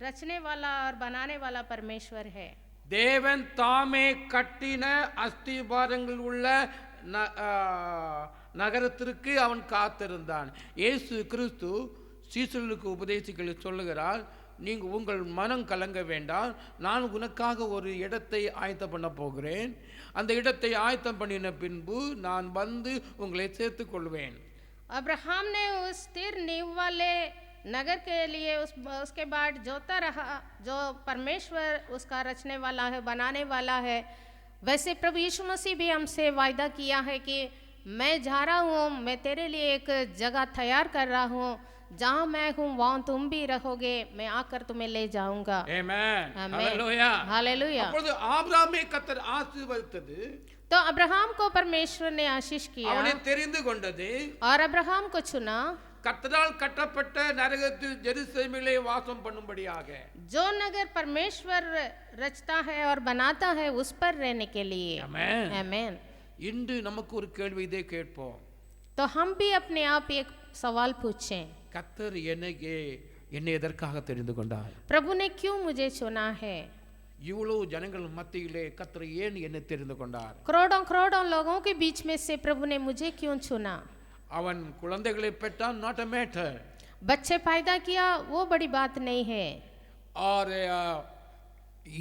रचने वाला और बनाने वाला परमेश्वर है. தேவன் தாமே கட்டின அஸ்திபாரங்கள் உள்ள நகரத்திற்கு அவன் காத்திருந்தான். இயேசு கிறிஸ்து சீசர்களுக்கு உபதேசிக்க சொல்லுகிறார், நீங்க உங்கள் மனம் கலங்க வேண்டாம், நான் உனக்காக ஒரு இடத்தை ஆயத்தம் பண்ண போகிறேன், அந்த இடத்தை ஆயத்தம் பண்ணின பின்பு நான் வந்து உங்களை சேர்த்துக் கொள்வேன். अब्राहम ने उस स्थिर नींव वाले नगर के लिए उसके बाद जोता रहा जो परमेश्वर उसका रचने वाला है, बनाने वाला है। वैसे प्रभु यीशु मसीह भी हमसे वायदा किया है कि मैं जा रहा हूँ, मैं तेरे लिए एक जगह तैयार कर रहा हूँ, जहाँ मैं हूँ वहाँ तुम भी रहोगे, मैं आकर तुम्हें ले जाऊंगा। आमेन, आमेन, हालेलुया, हालेलुया। அப்பொழுது ஆபிரகாமை கர்த்தர் ஆசீர்வதித்தது, तो अब्राहम को परमेश्वर ने आशीष किया அவனை தெரிந்து கொண்டது, और अब्राहम को चुना கர்த்தரால் கட்டப்பட்ட நரகத்தில் ஜெருசலேமிலே வாசம் பண்ணும்படியாக, जो नगर परमेश्वर रचता है और बनाता है उस पर रहने के लिए। ஆமென். आमेन। இன்று நமக்கு ஒரு கேள்வி இதை கேட்போம், तो हम भी अपने आप एक सवाल पूछें, கர்த்தர் என்னை எதற்காக தெரிந்து கொண்டார்? प्रभु ने क्यों मुझे चुना है? இவ்வளவு ஜனங்கள் மத்தியிலே கர்த்தர் ஏன் என்னை தெரிந்து கொண்டார்? करोड़ों करोड़ों लोगों के बीच में से प्रभु ने मुझे क्यों चुना? அவன் குழந்தைகளை பெற்றான், நாட் அ மேட்டர், बच्चे पैदा किया वो बड़ी बात नहीं है, और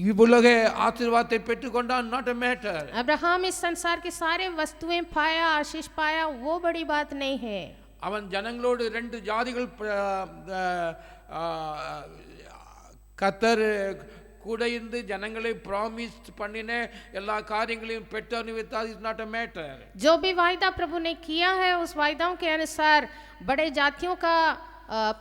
இவ்வுலக ஆசீர்வாதத்தை பெற்றுக்கொண்டான், நாட் அ மேட்டர், अब्राहम इस संसार की सारे वस्तुएं पाया, आशीष पाया, वो बड़ी बात नहीं है। அவன் ஜனங்களோடு 2 ஜாதிகள் கர்த்தர் கூட இருந்து ஜனங்களை ப்ராமிஸ் பண்ணின எல்லா காரியங்களையும் பெற்று அனுபவித்தார், இஸ் நாட் அ மேட்டர்। जो भी वायदा प्रभु ने किया है उस वायदाओं के अनुसार बड़े जातियों का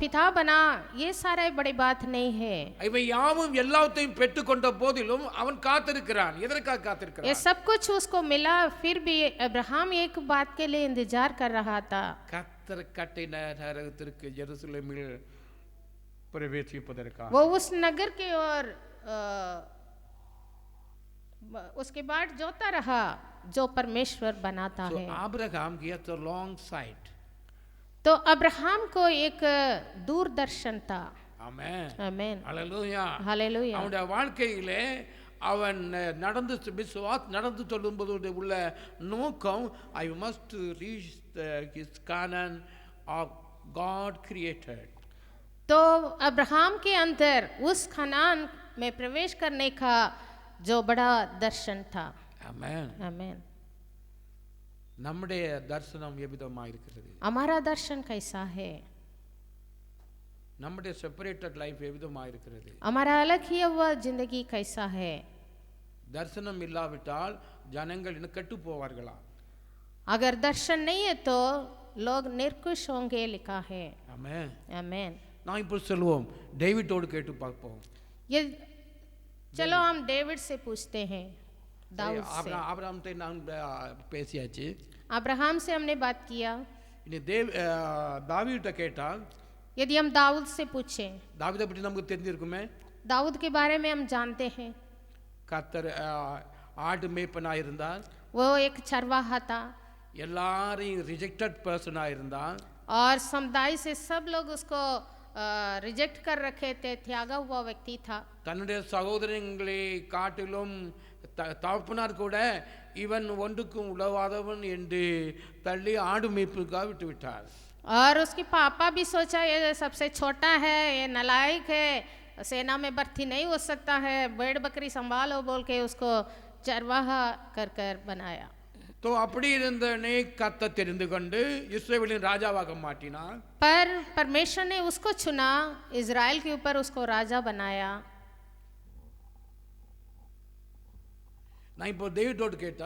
पिता बना, ये सारा बड़ी बात नहीं है। இவை யாவும் எல்லாத்தையும் பெற்றுக்கொண்ட போதிலும் அவன் காத்திருக்கிறான், எதற்காக ये காத்திருக்கிறான்? सब कुछ उसको मिला, फिर भी अब्राहम एक बात के लिए इंतजार कर रहा था, கர்த்தர் கட்டின நரகத்திற்கு ஜெருசலேமில் பிரவேசிப்பதற்காக। वो उस नगर के और उसके बाद जोता रहा जो परमेश्वर बनाता So है। Abraham gets a long sight. तो अब्राहम को एक दूरदर्शन था। Amen. आमेन, Hallelujah. हालेलुया। அவனுடைய வாழ்க்கையிலே அவன் நடந்து சொல்லும்போது உள்ள நோக்கம், I must reach his Canaan of God created. तो अब्राहम के अंदर उस खनान में प्रवेश करने का जो बड़ा दर्शन था। ஆமென். आमेन। நம்முடைய தரிசனம் எவ்விதமாக இருக்கிறது? हमारा दर्शन कैसा है? நம்முடைய செப்பரேட்டட் லைஃப் எவ்விதமாக இருக்கிறது? हमारा अलग ही हुआ जिंदगी कैसा है? தரிசனம் இல்லாவிட்டால் ஜனங்கள் இன்னும் கெட்டு போவார்களா? अगर दर्शन नहीं है तो लोग निर्कुश होंगे, लिखा है। ஆமென். आमेन। நான் இப்போ சொல்லுவோம், டேவிட்டோடு கேட்டு பார்ப்போம்। ये चलो हम डेविड से पूछते हैं, दाऊद से। ஆபிரகாம்கிட்ட நான் பேசியாச்சு, अब्राहम से हमने बात किया, இனி தாவீதுகிட்ட கேட்டால், यदि हम दाऊद से पूछें, தாவீதை பற்றி நமக்கு தெரிஞ்சிருக்குமே, दाऊद के बारे में हम जानते हैं, கர்த்தர் ஆடு மேய்ப்பனாக இருந்தார், वो एक चरवाहा था எல்லாரையும் ரிஜெக்டட் பர்சனாக இருந்தார், और समुदाय से सब लोग उसको रिजेक्ट कर रखे थे, त्यागा हुआ व्यक्ति था। தன்னுடைய சகோதரங்களை காட்டிலும் தகப்பனார் கூட இவன் ஒன்றுக்கும் உதவாதவன் என்று தள்ளி ஆடு மேய்ப்புக்காக விட்டு விட்டார்। और उसके पापा भी सोचा ये सबसे छोटा है, ये नालायक है, सेना में भर्ती नहीं हो सकता है, भेड़ बकरी संभालो बोल के उसको चरवाहा कर कर बनाया। तो அப்படி இருந்தவனை கர்த்தர் தெரிந்து கொண்டு இஸ்ரவேலின் ராஜாவாக மாற்றினார்। पर परमेश्वर ने उसको चुना, इज़राइल के ऊपर उसको राजा बनाया। நான் இப்போ டேவிடோடு கேட்டா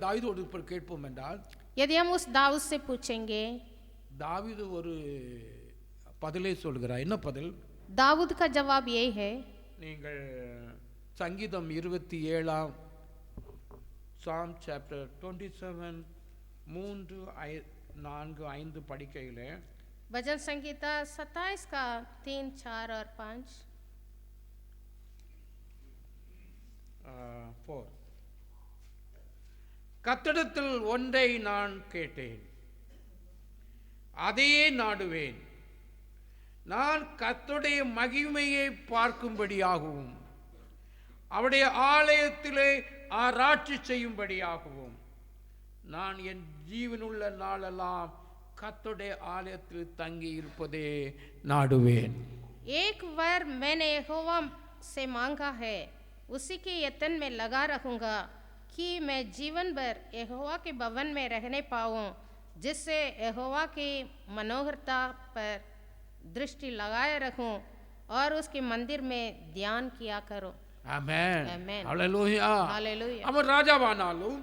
தாவீதோடு இப்போ கேட்போம் என்றால், यदि हम उस दाऊद से पूछेंगे, தாவீது ஒரு பதிலை சொல்கிறார்। என்ன பதில்? दाऊद का जवाब यही है, நீங்கள் சங்கீதம் 27 Psalm chapter 27 3 4 5 படிக்கையிலே, भजन संगीता 27 का 3 4 और 5 4 கர்த்தரிடத்தில் ஒன்றை நான் கேட்டேன், அதையே நாடுவேன், நான் கர்த்தருடைய மகிமையை பார்க்கும்படியாகவும் அவருடைய ஆலயத்திலே ஆராய்ச்சி செய்யும்படியாகவும் நான் என் ஜீவனுள்ள நாளெல்லாம் கர்த்தருடைய ஆலயத்தில் தங்கி இருப்பதே நாடுவேன். एक वर मैंने यहोवा से मांगा है, उसी के यत्न में लगा रहूंगा कि मैं जीवन भर यहोवा के भवन में रहने पाऊं, जिससे यहोवा की मनोहरता पर दृष्टि लगाए रखूं और उसके मंदिर में ध्यान किया करूं. ஆமென். Amen. ஹalleluya. हालेलुया. அவன் ராஜாவானாலும்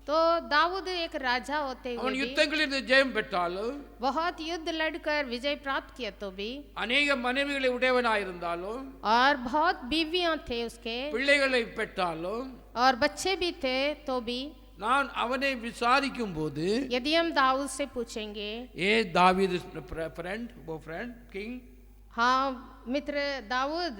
तो दाऊद एक राजा होते हुए அவன் भी, யுத்தங்களில் ஜெயம் பெற்றாலும் बहुत युद्ध लड़कर विजय प्राप्त किया तो भी, அநேக மனைவிகளை உடையவனாயிருந்தாலும் और बहुत बीवियां थे उसके பிள்ளைகளை பெற்றாலும் और बच्चे भी थे तो भी, நான் அவனை விசாரிக்கும் போது यदि हम दाऊद से पूछेंगे, ஏ தாவீது फ्रेंड वो फ्रेंड किंग हाँ मित्र दाऊद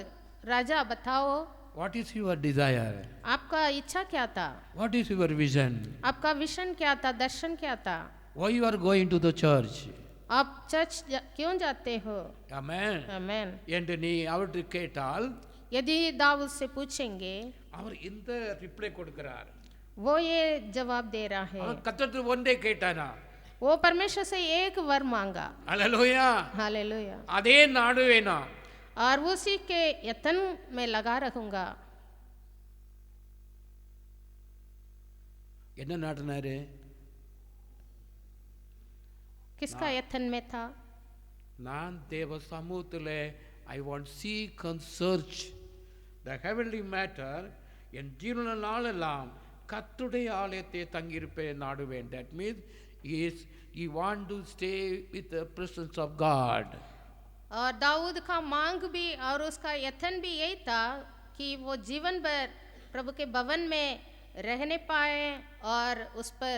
राजा बताओ, व्हाट इज योर डिजायर, आपका इच्छा क्या था, व्हाट इज योर विजन, आपका विजन क्या था, दर्शन क्या था, why you are going to the church. आप चर्च क्यों जाते हो. ஆமென். आमेन. என்று நீ அவர்கிட்ட கேட்டால் यदि दाऊद से पूछेंगे, அவர் இந்த ரிப்ளை கொடுக்கிறார். वो ये जवाब दे रहा है, அவன் கர்த்தர் ஒன்றே கேட்டானா. वो परमेश्वर से एक वर मांगा. ஹalleluya. हालेलुया. அதே நாடுவேனா. और उसी के यत्न में लगा रहूंगा. என்ன நாட்டினாரு. किसका यत्न में था. நான் தேவ சமூகத்தில் I want seek and search the heavenly matter. என் ஜீவன நாளெல்லாம் கர்த்தருடைய ஆலயத்தை தங்கியிருப்பேன் நாடுவேன். That means is you want to stay with the presence of God. और दाऊद का मांग भी और उसका यत्न भी यही था कि वो जीवन भर प्रभु के भवन में रहने पाए और उस पर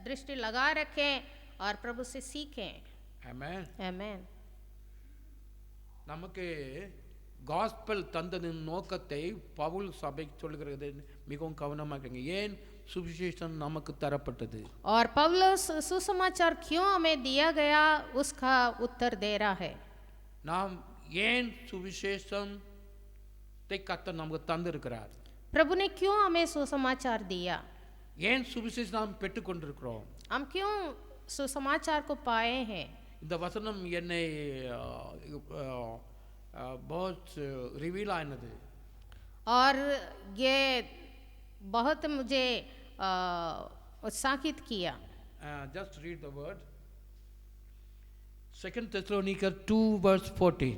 दृष्टि लगा रखें और प्रभु से सीखें. ஆமென். आमेन. நமக்கு காஸ்பல் தந்ததின் நோக்கத்தை பவுல் சபை சொல்கிறது மிகவும் கவனமாக கேளுங்க. ஏன் சுவிசேஷம் நமக்கு தரப்பட்டது. और पौलुस सुसमाचार क्यों हमें दिया गया, उसका उत्तर दे रहा है. நாம் ஏன் சுவிசேஷத்தை கர்த்தர் நமக்கு தந்திருக்கிறார். प्रभु ने क्यों हमें सुसमाचार दिया, ஏன் சுவிசேஷம் நாம் பெற்றுக்கொண்டிருக்கிறோம். हम क्यों सुसमाचार को पाए हैं. இந்த வசனம் என்னை बहुत रिवील आनது. और ये बहुत मुझे उत्साहित किया. Just read the word. 2 Thessalonians 2 verse 14.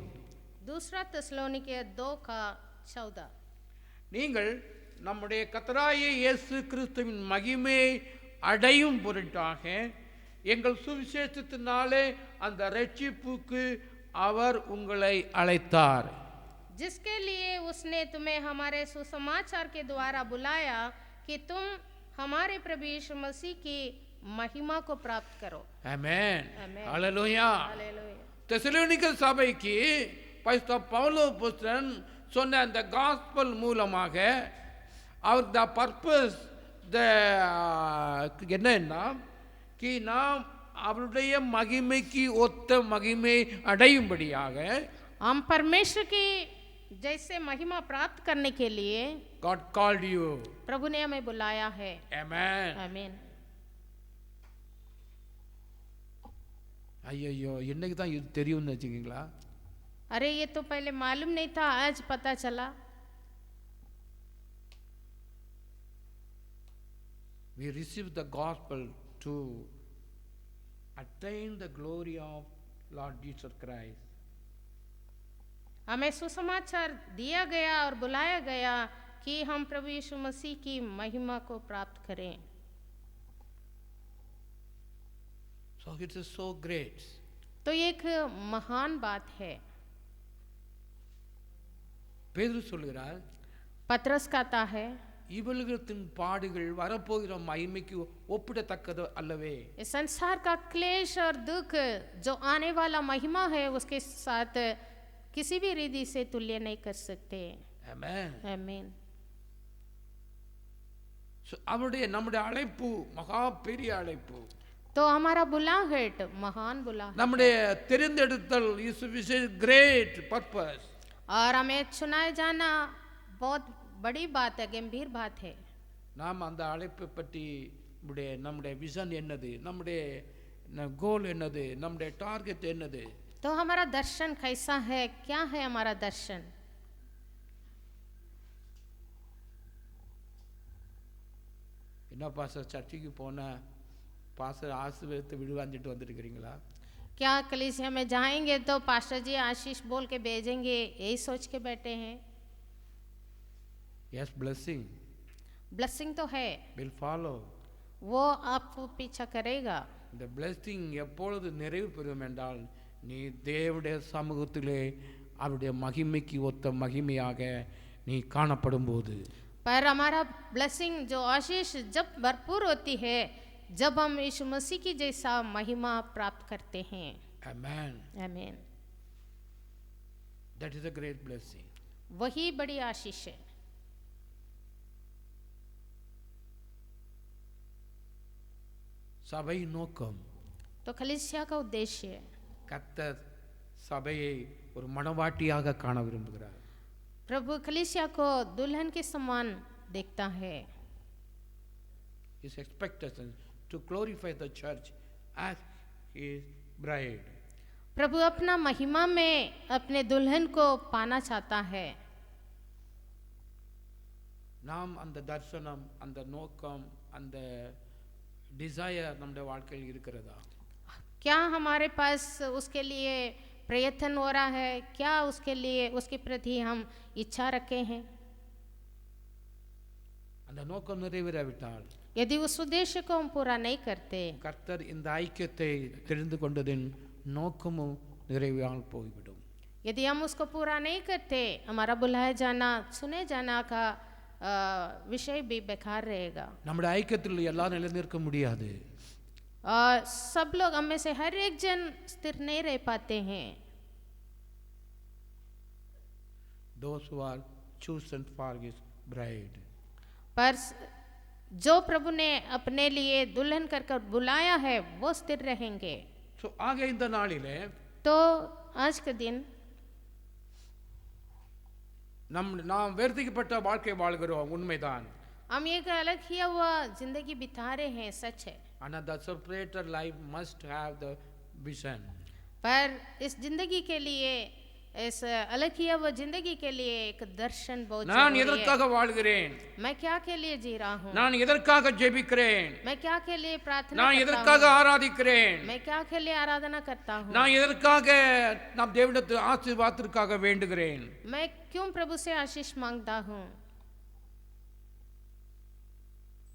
दूसरा தெசலோனிக்கே 2:14. நீங்கள் நம்முடைய கர்த்தராகிய இயேசு கிறிஸ்துவின் மகிமையை அடையும் பொருட்டாக எங்கள் சுவிசேஷத்தினாலே அந்த ரட்சிப்புக்கு அவர் உங்களை அழைத்தார். जिसके लिए उसने तुम्हें हमारे सुसमाचार के द्वारा बुलाया कि तुम हमारे प्रभु यीशु मसीह की महिमा को प्राप्त करो. ஆமென். Amen. ஹalleluya. हालेलुया. தெசலோனிக்க சபைக்கு பரிசுத்த பவுல் புத்தன் சொன்ன அந்த காஸ்பல் மூலமாக அவர் த பர்பஸ் த என்னன்னா कि நாம் அவருடைய மகிமைக்கு ஒத்த மகிமை அடையும்படியாக हम परमेश्वर की जैसे महिमा प्राप्त करने के लिए God called you. प्रभु ने हमें बुलाया है. Amen. आमीन. ஐயோ இன்னைக்கு தான் இது தெரியும்னு வச்சுக்கிங்களா. अरे ये तो पहले मालूम नहीं था, आज पता चला. We receive the gospel to attain the glory of Lord Jesus Christ. हमें सुसमाचार दिया गया और बुलाया गया कि हम प्रभु यीशु मसीह की महिमा को प्राप्त करें. So it is so great. तो ये एक महान बात है. பேதுரு சொல்கிறார், पतरस कहता है, இவளுகத்தின் பாடுகள் வரப்போகிற மகிமைக்கு ஒப்பிடத்தக்கது அல்லவே. इस संसार का क्लेश और दुख जो आने वाला महिमा है उसके साथ किसी भी रीति से तुल्य नहीं कर सकते. Amen. आमीन. அவருடைய நம்முடைய அழைப்பு மகா பெரிய அழைப்பு. तो हमारा बुलाहट महान बुलाहट, நம்முடைய தெரிந்தெடுத்தல் இஸ் விசேஷ கிரேட் பர்பஸ். और हमें चुनाए जाना बहुत बड़ी बात है, गंभीर बात है. நாம் அந்த அழைப்பை பற்றி நம்முடைய விஷன் என்னது, நம்முடைய கோல் என்னது, நம்முடைய டார்கெட் என்னது? तो हमारा दर्शन कैसा है, क्या है हमारा दर्शन? என்ன பாஸ்டர் சர்ச்சுக்கு போனா பாஸ்டர் ஆசீர்வாதத்தை விடுவாஞ்சிட்டு வந்திருக்கிறீங்களா? क्या कलीसिया में जाएंगे तो पास्टर जी आशीष बोल के भेजेंगे, यही सोच के बैठे हैं? यस, ब्लेसिंग ब्लेसिंग तो है, will follow. वो आपको पीछा करेगा। இந்த பிளெஸிங் எப்பொழுது நிறைவு பெறும் என்றால், நீ தேவனுடைய சமூகத்திலே அவருடைய மகிமைக்கு ஒத்த மகிமையாக நீ காணப்படும் போது। पर हमारा ब्लेसिंग जो आशीष जब भरपूर होती है, जब हम यीशु मसीह की जैसा महिमा प्राप्त करते हैं। आमेन, आमीन। that is a great blessing. वही बड़ी आशीष है। சபை நோக்கம், तो कलीसिया का उद्देश्य है, கர்த்தர் சபையை ஒரு மணவாட்டியாக காண விரும்புகிறார்। प्रभु कलीसिया को दुल्हन के समान देखता है। His expectation to glorify the church as his bride. प्रभु अपना महिमा में अपने दुल्हन को पाना चाहता है। நாம் அந்த தரிசனம், அந்த நோக்கம், அந்த டிசையர் நம்முடைய வாழ்க்கையில் இருக்கிறதா? क्या हमारे पास उसके लिए प्रयत्न हो रहा है? क्या उसके लिए उसके प्रति हम इच्छा रखे हैं? அந்த நோக்கம் நிறைவேறாவிட்டால், यदि उस उद्देश्य को हम पूरा नहीं करते, கர்த்தர் இந்த ஐக்கியத்தை தெரிந்து கொண்டதின் நோக்கமும் நிறைவேறாமல் போய்விடும்। यदि हम उसको पूरा नहीं करते, हमारा बुलाया जाना, सुने जाना का विषय भी बेकार रहेगा। நம்முடைய ஐக்கியத்தில் எல்லாரும் நிலைநிற்க முடியாது। और सब लोग हम में से हर एक जन स्थिर नहीं रह पाते हैं। Those who are chosen for his bride. पर जो प्रभु ने अपने लिए दुल्हन कर कर बुलाया है, वो स्थिर रहेंगे। ஸோ ஆக இந்த நாளிலே तो आज के दिन நாம் வெறுக்கப்பட்ட வாழ்க்கை வாழ்கிறோம், உண்மைதான்। हम एक अलग किया हुआ जिंदगी बिता रहे हैं, सच है। And the separated life must have the vision. पर इस जिंदगी के लिए, इस अलग किया हुआ जिंदगी के लिए एक दर्शन बहुत நான் जरूरी எதற்காக है। வாழ்கிறேன்? मैं क्या के लिए जी रहा हूँ? நான் எதற்காக ஜெபிக்கிறேன்? मैं क्या के लिए प्रार्थना நான் करता எதற்காக हूँ? ஆராதிக்கிறேன்? मैं क्या के लिए आराधना करता हूँ? நான் எதற்காக நம் தேவனிடத்தில் ஆசீர்வாதத்திற்காக வேண்டுகிறேன்? मैं क्यों प्रभु से आशीष मांगता हूँ?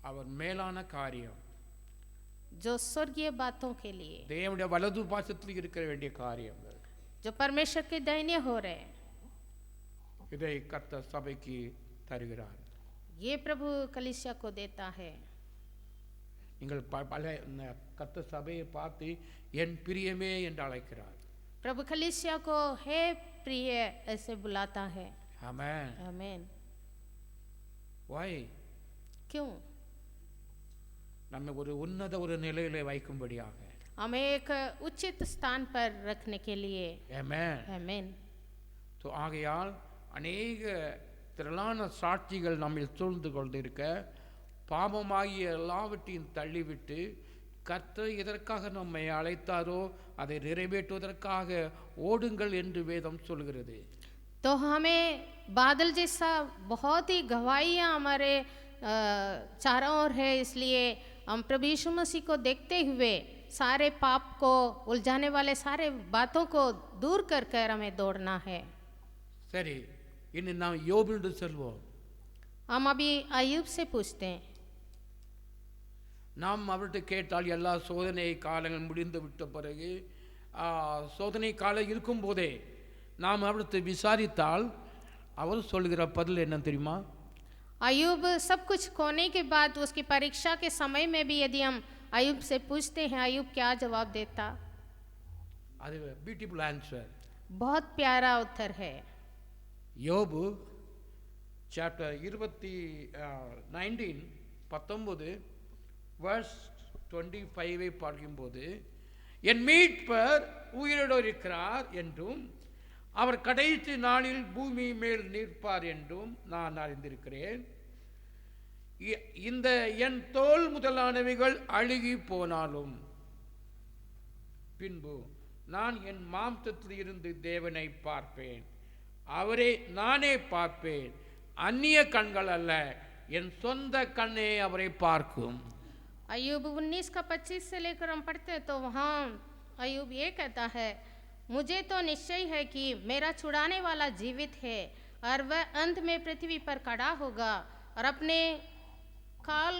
அவர் மேலான காரியம், जो स्वर्गीय बातों के लिए, தேவனுடைய வலது பாசத்தில் இருக்க வேண்டிய காரியங்கள், जो परमेश्वर के दाहिने हो रहे, இதை கர்த்தர் சபைக்கு தருகிறார்। ये प्रभु कलीसिया को देता है। நீங்கள் பல கர்த்தர் சபையை பார்த்து என் பிரியமே என்று அழைக்கிறார்। प्रभु कलीसिया को हे प्रिय ऐसे बुलाता है। ஆமென்। आमीन। why? क्यों? நம்மை ஒரு உன்னத ஒரு நிலையிலே வைக்கும்படியாக। हमें एक उचित स्थान पर रखने के लिए। ஆமென்। आमीन। तो ஆகையால் அநேக திரளான சாட்சிகள் நம்மில் சூழ்ந்து கொண்டிருக்க, பாவமாகிய எல்லாவற்றையும் தள்ளிவிட்டு கர்த்தர் எதற்காக நம்மை அழைத்தாரோ அதை நிறைவேற்றுவதற்காக ஓடுங்கள் என்று வேதம் சொல்கிறது। तो हमें बादल जैसा बहुत ही गवाहियाँ हमारे चारों ओर है, इसलिए हम प्रभु यीशु मसीह को देखते हुए सारे पाप को उलझाने वाले सारे बातों को दूर कर कर हमें दौड़ना है। சரி, இனி நாம் யோபுவிடம் செல்வோம்। हम अभी अय्यूब से पूछते हैं। நாம் அவர்கிட்ட கேட்டால் எல்லா சோதனை காலங்கள் முடிந்து விட்ட பிறகு, சோதனை காலம் இருக்கும் போதே நாம் அவர்கிட்ட விசாரித்தால் அவர் சொல்கிற பதில் என்ன தெரியுமா? अय्यूब सब कुछ खोने के बाद उसकी परीक्षा के समय में भी यदि हम अय्यूब से पूछते हैं, अय्यूब क्या जवाब देता? அது பியூட்டிஃபுல் ஆன்சர், बहुत प्यारा उत्तर है। யோபு சாப்டர் 19 verse 25 பார்க்கும்போது, என் மீட்பர் உயிரோடு இருக்கிறார் என்றும் அவர் கடைசி நாளில் பூமி மேல் நிற்பார் என்றும் நான் அறிந்திருக்கிறேன். இந்த என் தோல் முதலானவைகள் அழுகி போனாலும் பின்பு நான் என் மாம்சத்தில் இருந்து தேவனை பார்ப்பேன், அவரே நானே பார்ப்பேன், அந்நிய கண்கள் அல்ல, என் சொந்த கண்ணே அவரை பார்க்கும். अय्यूब 19 का 25 से लेकर हम पढ़ते हैं तो वहाँ अय्यूब ये कहता है, मुझे तो निश्चय है कि मेरा छुड़ाने वाला जीवित है और वह अंत में पृथ्वी पर खड़ा होगा और अपने काल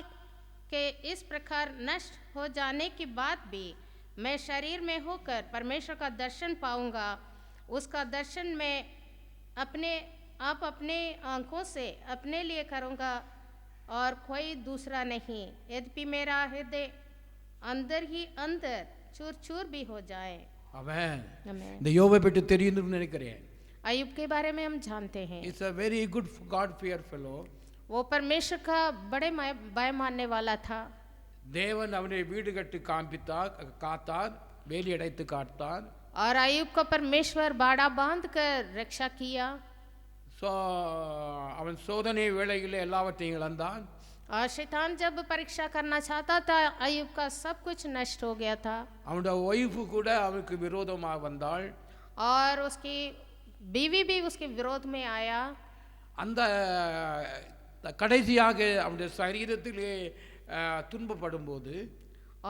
के इस प्रकार नष्ट हो जाने के बाद भी मैं शरीर में होकर परमेश्वर का दर्शन पाऊंगा। उसका दर्शन मैं अपने आंखों से अपने लिए करूंगा और कोई दूसरा नहीं, यद्यपि मेरा हृदय अंदर ही अंदर चूर चूर भी हो जाए। ஆமென். आमीन। இந்த யோபை பற்றி தெரியும்னு நினைக்கிறேன். अय्यूब के बारे में हम जानते हैं, it's a very good God fear fellow. वो परमेश्वर का बड़े भय मानने वाला था। தேவன் அவனை வீடு கட்டி காத்தார், வேலி அடைத்து காத்தார். और अय्यूब को परमेश्वर बाड़ा बांध कर रक्षा किया। அவன் சோதனை வேளையில் எல்லாவற்றையும் இழந்தான். और शैतान जब परीक्षा करना चाहता था, अय्यूब का सब कुछ नष्ट हो गया था। அவனுடைய ஒய்ஃபு கூட அவனுக்கு விரோதமாக வந்தாள். और उसकी बीवी भी उसके विरोध में आया। அந்த கடைசியாக அவனுடைய சரீரத்திலே துன்பப்படும் போது,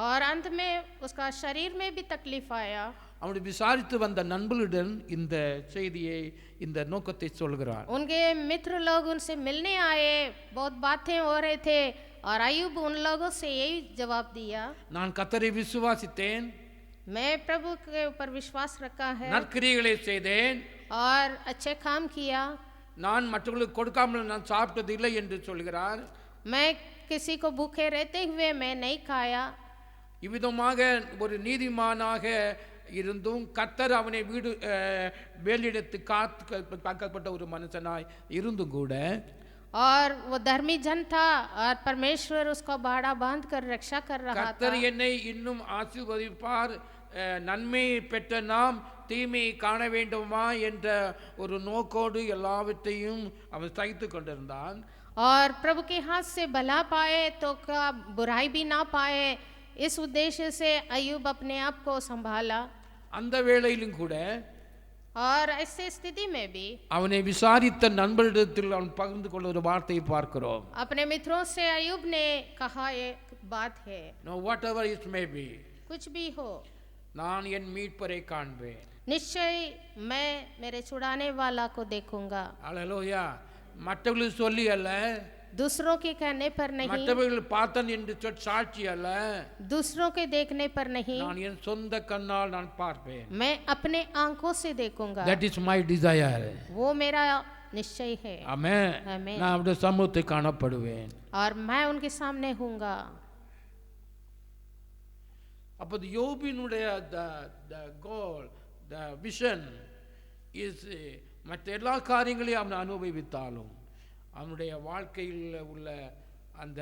और अंत में उसका शरीर में भी तकलीफ आया। அவனை விசாரித்து வந்த நண்பர்களுடன் இந்த செய்தியை, இந்த நோக்கத்தை சொல்கிறார். उनके मित्र लोग उनसे मिलने आए, बहुत बातें हो रहे थे और अय्यूब उन लोगों से यही जवाब दिया, நான் கர்த்தரை விசுவாசித்தேன், मैं प्रभु के ऊपर विश्वास रखा है நற்கிரியைகளை செய்தேன், और अच्छे काम किया, நான் மற்றவர்களுக்கு கொடுக்காமல் நான் சாப்பிட்டது இல்லை என்று சொல்கிறார். मैं किसी को भूखे रहते हुए मैं नहीं खाया। இவ்விதமாக ஒரு நீதிமானாக இருந்தும் கர்த்தர் அவனை வீடு வேலிடத்து காக்கப்பட்ட ஒரு மனுஷனாய் இருந்தும் கூட, और वो धर्मी जन था और परमेश्वर उसको बाड़ा बांध कर रक्षा कर रहा था। கர்த்தர் என்னை இன்னும் ஆசீர்வதிப்பார், நன்மை பெற்ற நாம் தீமையை காண வேண்டுமா என்ற ஒரு நோக்கோடு எல்லாவற்றையும் அவன் சகித்து கொண்டிருந்தான். और प्रभु के हाथ से भला पाए तो क्या बुराई भी ना पाए, इस उद्देश्य से अय्यूब अपने आप को संभाला। அந்த வேளையிலும் கூட और ऐसे स्थिति में भी அவனை விசாரித்த நண்பரிடத்தில் அவன் பகிர்ந்து கொள்ள ஒரு வார்த்தையை பார்க்கிறோம். अपने मित्रों से अय्यूब ने कहा, एक बात है, No, whatever it may be, कुछ भी हो, நான் என் மீட்பரை காண்பேன். निश्चय मैं मेरे छुड़ाने वाला को देखूंगा। அல்லேலூயா. மற்றவர்களுக்கு சொல்லி அல்ல, दूसरों के कहने पर नहीं, மற்றவர்கள் பார்த்தன் என்று சாட்சி அல்ல, दूसरों के देखने पर नहीं, நான் என் சொந்த கண்ணால் நான் பார்ப்பேன். मैं अपने आंखों से देखूंगा। That is my desire. वो मेरा निश्चय है। ஆமென். आमीन। நான் அவருடைய சமூகத்தை காணப்படுவேன். और मैं उनके सामने हूँगा। அப்போது யோபினுடைய the goal, the vision is மற்ற எல்லா காரியங்களையும் அவன் அனுபவித்தாலும் அவனுடைய வாழ்க்கையில் உள்ள அந்த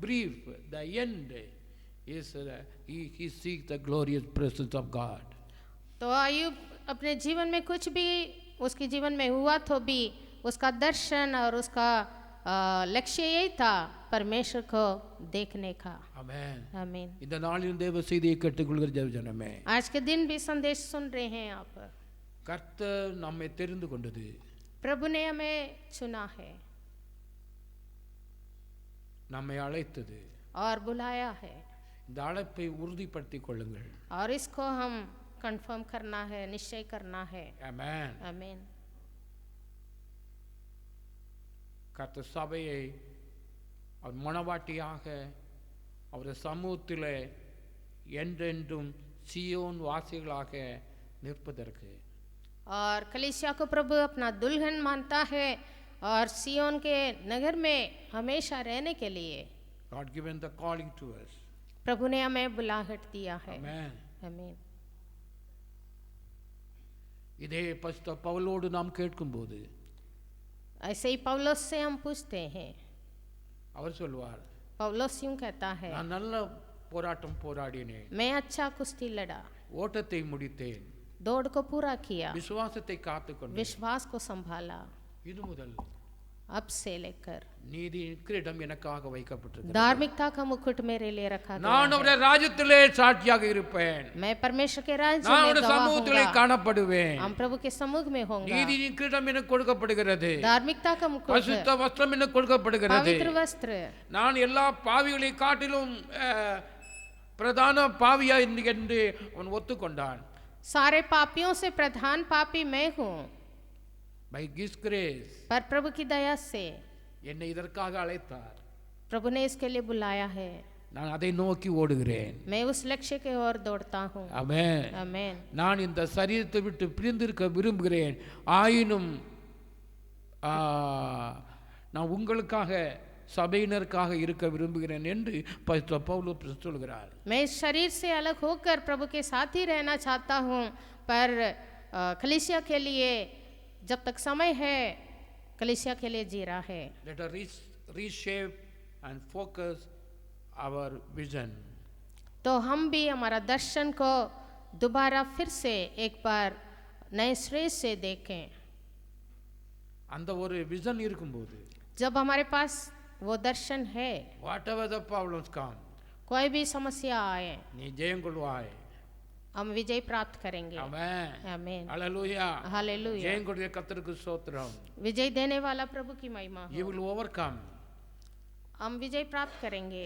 brief, the end is he seeks the glorious presence of God. तो अय्यूब अपने जीवन में कुछ भी उसके जीवन में हुआ तो भी उसका दर्शन और उसका लक्ष्य यही था, परमेश्वर को देखने का। ஆமென். आमीन। இந்த நாளின் தேவ செய்தியை கேட்டுக்கொள்கிற ஜனமே, आज के दिन भी संदेश सुन रहे हैं आप, கர்த்தர் நம்மை தெரிந்து கொண்டது, प्रभु ने हमें चुना है நம்மை அழைத்தது. और बुलाया है, இந்த அழைப்பை உறுதிப்படுத்திக் கொள்ளுங்கள். और इसको हम कंफर्म करना है, निश्चय करना है। ஆமென். आमीन। கர்த்தர் சபையை அவர் மணவாட்டியாக அவருடைய சமூகத்திலே என்றென்றும் சியோன் வாசிகளாக நிற்பதற்கு, और कलीसिया को प्रभु अपना दुल्हन मानता है और सियोन के नगर में हमेशा रहने के लिए God given the calling to us. प्रभु ने हमें बुलाहट दिया है। Amen. आमीन। இதே பரிசுத்த பவுலோடு நாம் கேட்கும்போது ऐसे ही पौलुस से हम पूछते हैं, அவர் சொல்வார், पौलुस यूं कहता है, நான் நல்ல போராட்டம் போராடினேன், मैं अच्छा कुश्ती लड़ा, ஓட்டத்தை முடித்தேன், दौड़ को पूरा किया, விசுவாசத்தை காத்துக்கொண்டேன். विश्वास को संभाला। இது முதல் अब से लेकर நீதியின் கிரீடம் எனக்காக வைக்கப்பட்டிருக்கிறது. धार्मिकता का मुकुट मेरे लिए रखा गया நான் है। அவருடைய ராஜ்யத்திலே சாட்சியாக இருப்பேன். मैं परमेश्वर के राज्य நான் में அவருடைய गवाह சமூகத்திலே होऊंगा। காணப்படுவேன். हम प्रभु के सम्मुख में होंगे। நீதியின் கிரீடம் எனக்கு கொடுக்கப்படுகிறது. धार्मिकता का मुकुट, பரிசுத்த வஸ்திரம் எனக்கு கொடுக்கப்படுகிறது. पवित्र वस्त्र। நான் எல்லா பாவிகளை காட்டிலும் பிரதான பாவியா என்று அவன் ஒத்துக்கொண்டான். सारे पापियों से प्रधान पापी मैं हूँ, by His grace पर प्रभु की दया से என்னை இதற்காக அழைத்தார். प्रभु ने इसके लिए बुलाया है। நான் அதை நோக்கி ஓடுகிறேன். मैं उस लक्ष्य की ओर दौड़ता हूँ। ஆமென். आमेन। நான் இந்த சரீரத்தை விட்டு பிரிந்திருக்க விரும்புகிறேன். ஆயினும் நான் உங்களுக்காக சபையினருக்காக இருக்க விரும்புகிறேன் என்று பரிசுத்த பவுல் சொல்கிறார். मैं इस शरीर से अलग होकर प्रभु के साथ ही रहना चाहता हूँ, पर कलीसिया के लिए जब तक समय है कलीसिया के लिए जी रहा है। Let us reshape and focus our vision. तो हम भी हमारा दर्शन को दोबारा फिर से एक बार नए सिरे से देखें। அந்த ஒரு விசன் இருக்கும்போது जब हमारे पास वो दर्शन है, whatever the problems come, कोई भी समस्या आए, நீ ஜெயம் கொள்வாய். हम विजय प्राप्त करेंगे। ஆமென். आमीन। ஹalleluya. हालेलुया। ஜெயம் கொடுக்கிற கர்த்தருக்கு ஸ்தோத்திரம். विजय देने वाला प्रभु की महिमा You हो। will overcome. हम विजय प्राप्त करेंगे।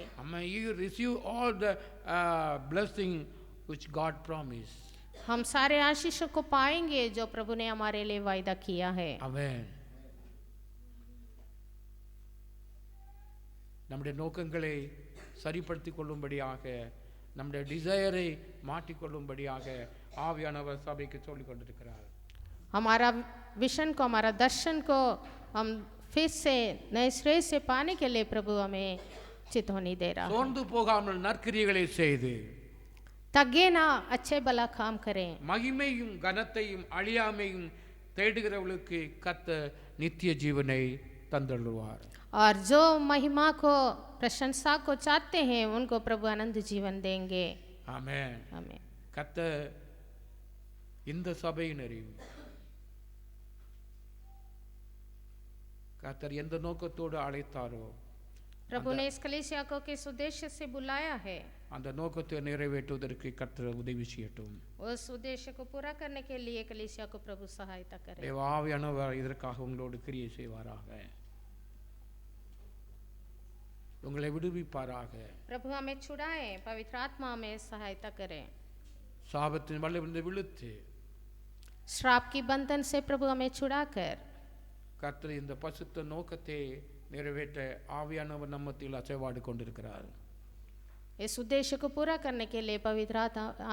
You receive all the blessing which God promised. हम सारे आशीषों को पाएंगे जो प्रभु ने हमारे लिए वायदा किया है। Amen. நம்முடைய நோக்கங்களை சரிப்படுத்திக் கொள்ளும்படியாக, நம்முடைய டிசையரை மாற்றிக்கொள்ளும்படியாக ஆவியானவர் சபைக்கு சொல்லிக் கொண்டிருக்கிறார். हमारा विशन को, हमारा दर्शन को हम फिर से नए सिरे से पाने के लिए प्रभु हमें चितौनी दे रहा है। சோர்ந்து போகாமல் நற்கிரியைகளை செய்து तगे ना अच्छे भला काम करें। மகிமையும் கனத்தையும் அழியாமையும் தேடுகிறவர்களுக்கு கர்த்தர் நித்திய ஜீவனை தந்தருள்வார். और जो महिमा को, प्रशंसा को चाहते हैं उनको प्रभु आनंद जीवन देंगे। ஆமென். आमीन। கர்த்தர் இந்த சபையினரையும் கர்த்தர் எந்த நோக்கத்தோடு அழைத்தாரோ प्रभु ने इस कलीसिया को किस उद्देश्य से बुलाया है, அந்த நோக்கத்தை நிறைவேற்றுவதற்கு கர்த்தர் உதவி செய்யட்டும். उस उद्देश्य को पूरा करने के लिए कलीसिया को प्रभु सहायता करे। தேவ ஆவியானவர் இதற்காக உங்களோடு கிரியை செய்வாராக. உங்களை விடுவிப்பாராக. प्रभु हमें छुड़ाए, पवित्र आत्मा हमें सहायता करे। சாபத்தின் வல்லமிருந்து விழுத்து श्राप की बंधन से प्रभु हमें छुड़ाकर கர்த்தர் இந்த பரிசுத்த நோக்கத்தை நிறைவேற்ற ஆவியானவர் நம்மத்தில் அசைவாடு கொண்டிருக்கிறார். इस उद्देश्य को पूरा करने के लिए पवित्र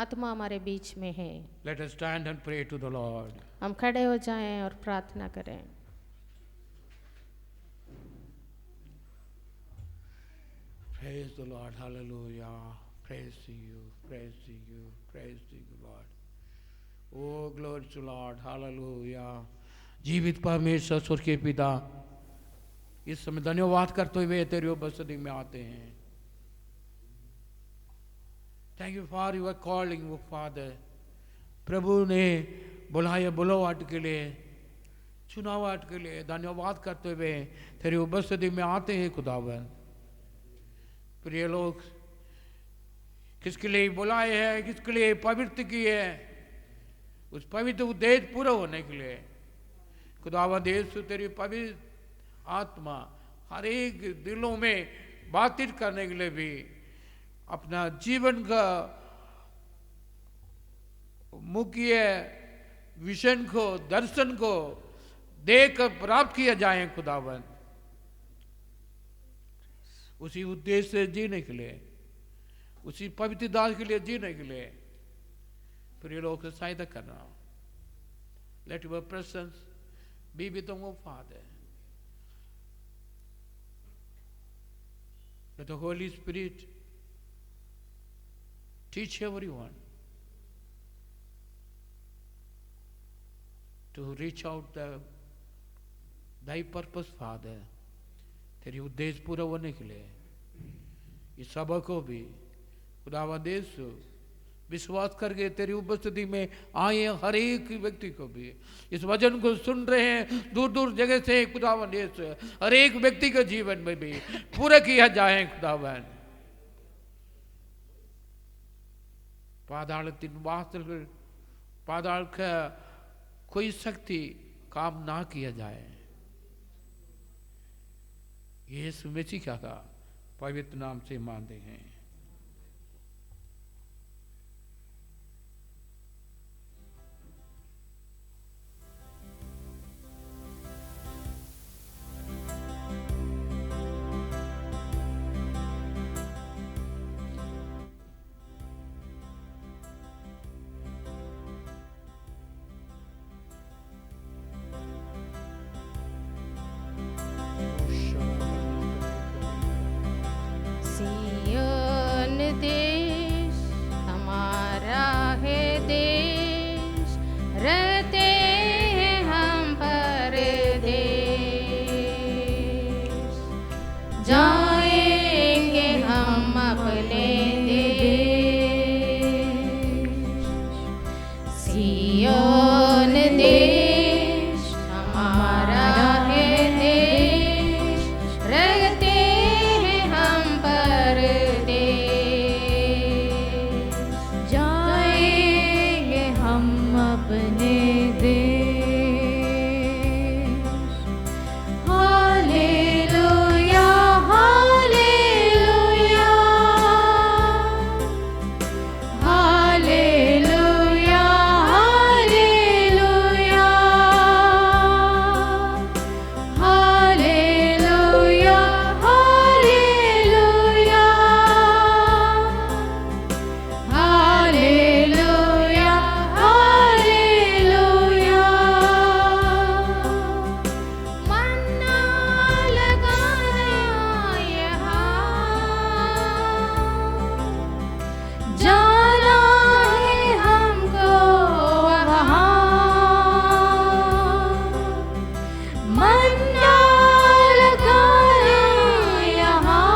आत्मा हमारे बीच में है। Let us stand and pray to the Lord. हम खड़े हो जाएं और प्रार्थना करें। Praise the Lord. Hallelujah. Praise to you. Praise to you. Praise to you, Lord. Oh, glory to Lord. Hallelujah. जीवित परमेश्वर स्वर्गीय पिता, इस समय धन्यवाद करते हुए तेरी उपस्थिति में आते हैं. Thank you for your calling, O Father. प्रभु ने बुलावाट के लिए, चुनावाट के लिए धन्यवाद करते हुए तेरी उपस्थिति में आते हैं खुदावन. प्रिय लोग, किसके लिए बुलाए हैं, किसके लिए पवित्र किए हैं, उस पवित्र उद्देश्य पूरा होने के लिए खुदावंद यीशु तेरी पवित्र आत्मा हर एक दिलों में बातचीत करने के लिए भी अपना जीवन का मुख्य विजन को, दर्शन को देकर प्राप्त किया जाए खुदावंद. उसी उद्देश्य से जीने के लिए, उसी पवित्र दास के लिए जीने के लिए प्रिय लोग को सहायता करना. Let your presence be with them, O Father. Let the Holy Spirit teach everyone to reach out thy purpose, Father. तेरी उद्देश्य पूरा होने के लिए इस सभा को भी खुदावंद यीशु विश्वास करके तेरी उपस्थिति में आए हर एक व्यक्ति को भी, इस वचन को सुन रहे हैं दूर दूर जगह से, खुदावन यीशु हर एक व्यक्ति के जीवन में भी पूरा किया जाए खुदावन। பாதாளத்தின் வாசல்கள், पाताल का कोई शक्ति काम ना किया जाए, यीशु मसीह का पवित्र नाम से मानते हैं। सिय्योन देश हमारा है देश, रहते हैं हम परदेश, जाएंगे हम अपने देश। सिय्योन देश हमारा है देश, रहते हैं हम परदेश, जाएंगे हम अपने देश। Hallelujah hallelujah hallelujah hallelujah hallelujah hallelujah hallelujah hallelujah. मन्ना लगाना यहाँ, जाना है हमको वहाँ। मन्ना लगाना यहाँ,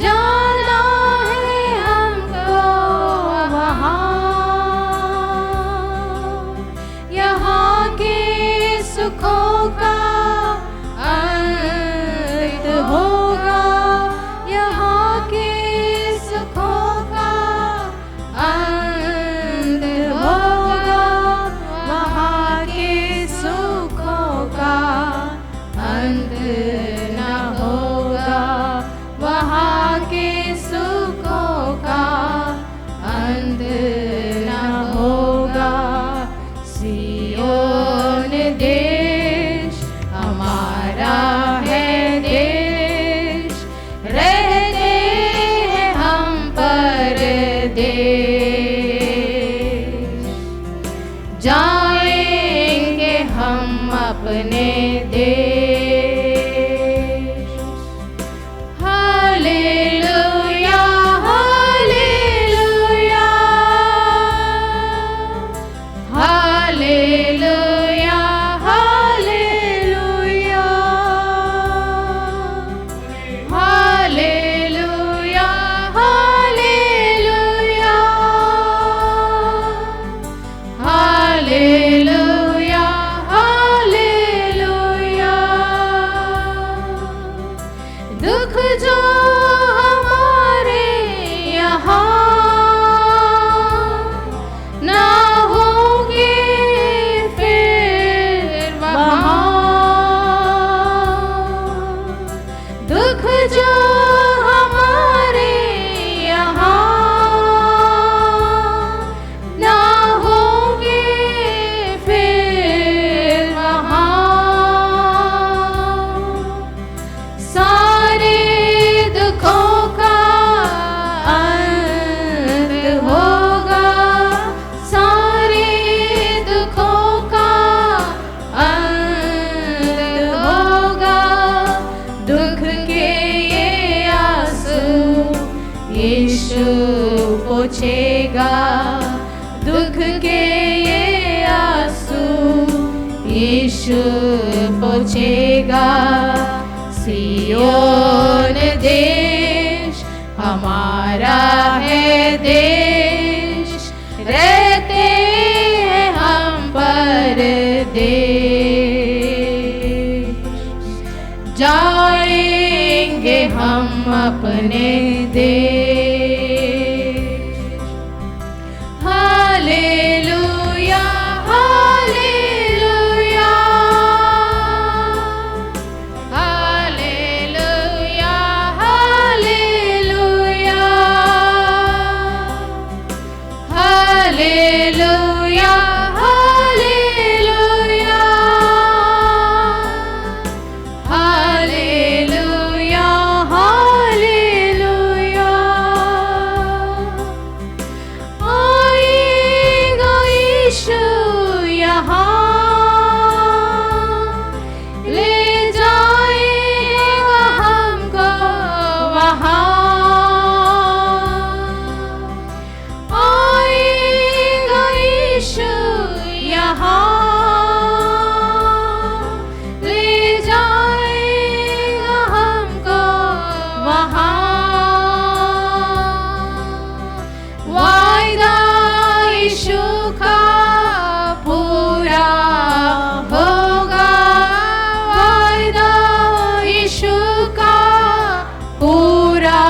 जाना है हमको वहाँ। यहाँ के सुखों का अंत होगा, यहाँ के सुखों का अंत होगा, वहाँ के सुखों का अंत न होगा, वहाँ के सुखों का अंत न होगा। सिय्योन देश हमारा है देश, रहते हैं हम परदेश, जाएंगे हम अपने देश। Hallelujah hallelujah hallelujah hallelujah hallelujah hallelujah hallelujah hallelujah. दुख जो हमारे यहाँ ना होंगे फिर वहाँ, दुख जो हमारे यहाँ ना होंगे फिर वहाँ। सारे दुखों का अंत होगा, सारे दुखों का अंत होगा। दुख के ये आंसू यीशु पोंछेगा, दुख के ये आंसू यीशु पोंछेगा। सिय्योन देश हमारा अपने देश। Hallelujah hallelujah hallelujah hallelujah hallelujah hallelujah hallelujah hallelujah. आएगा यीशु यहाँ, ले जाएगा हमको वहाँ। आएगा यीशु यहाँ, ले जाएगा हमको वहाँ। वायदा यीशु का पूरा होगा, वायदा यीशु का पूरा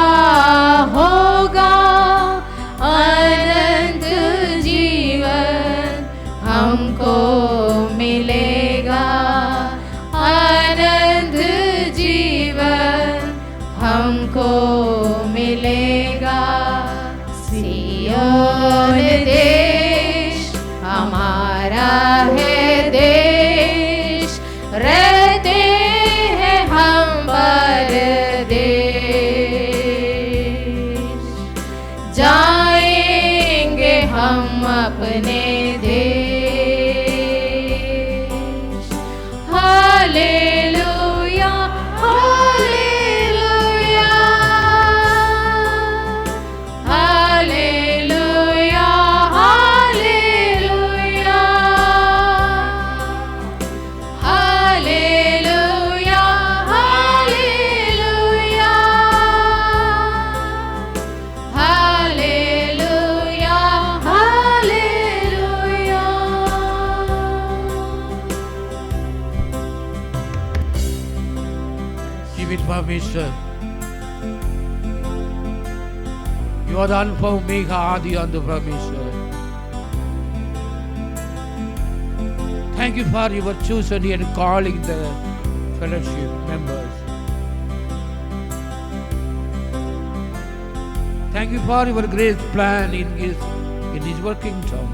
होगा। अनंत जीवन हमको मिलेगा, अनंत जीवन हमको मिलेगा। सिय्योन देश हमारा है देश, रहते हैं हम परदेश। जाएंगे हम अपने देश। Hallelujah hallelujah hallelujah hallelujah hallelujah hallelujah hallelujah जीवित परमेश्वर, You are the Alpha Omega, आदि अंत परमेश्वर। Thank you for your choosing and calling the fellowship members. Thank you for your great plan in his working term.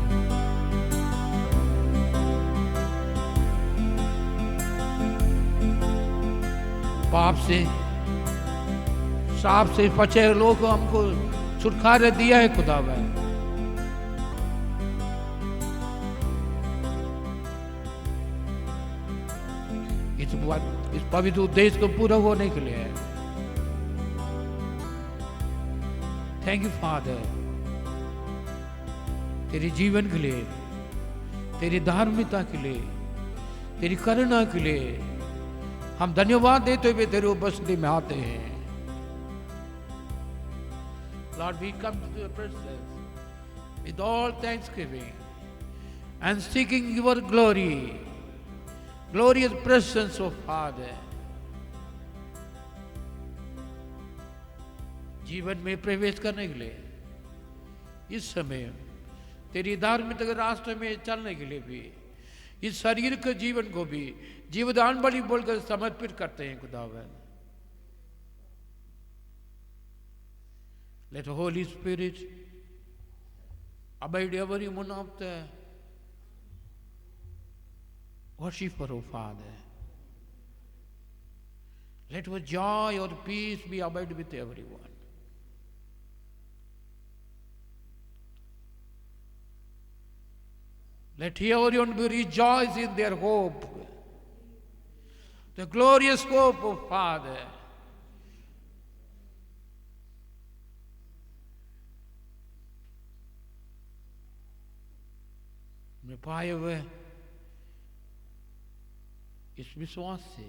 पाप से shop से बचे लोग हमको छुटकारा दिया है खुदावंद। इस पवित्र उद्देश्य को पूरा होने के लिए थैंक यू फादर, तेरे जीवन के लिए, तेरी धार्मिकता के लिए, तेरी करुणा के लिए हम धन्यवाद देते हुए तेरे उपस्थिति में आते हैं। Lord, we come to your presence with all thanksgiving and seeking your glory, glorious presence of Father. जीवन में प्रवेश करने के लिए इस समय तेरी धार्मिक रास्ते में चलने के लिए भी इस शरीर के जीवन को भी जीवदान बलि बोलकर समर्पित करते हैं खुदावंद। Let the Holy Spirit abide every one of the worshipper, O Father. Let your joy or peace be abide with everyone. Let everyone be rejoice in their hope, the glorious hope of Father. में पाए हुए इस विश्वास से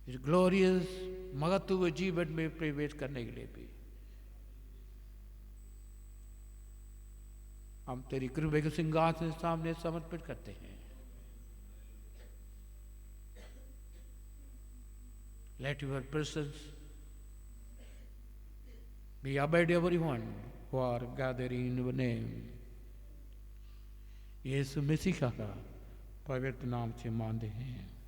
इस glorious महत्व जीवन में प्रवेश करने के लिए भी हम तेरी कृपा के सिंहासन के सामने समर्पित करते हैं। Let your presence be abide everyone who are gathering in your name. यीशु मसीह का पवित्र नाम से मानते हैं।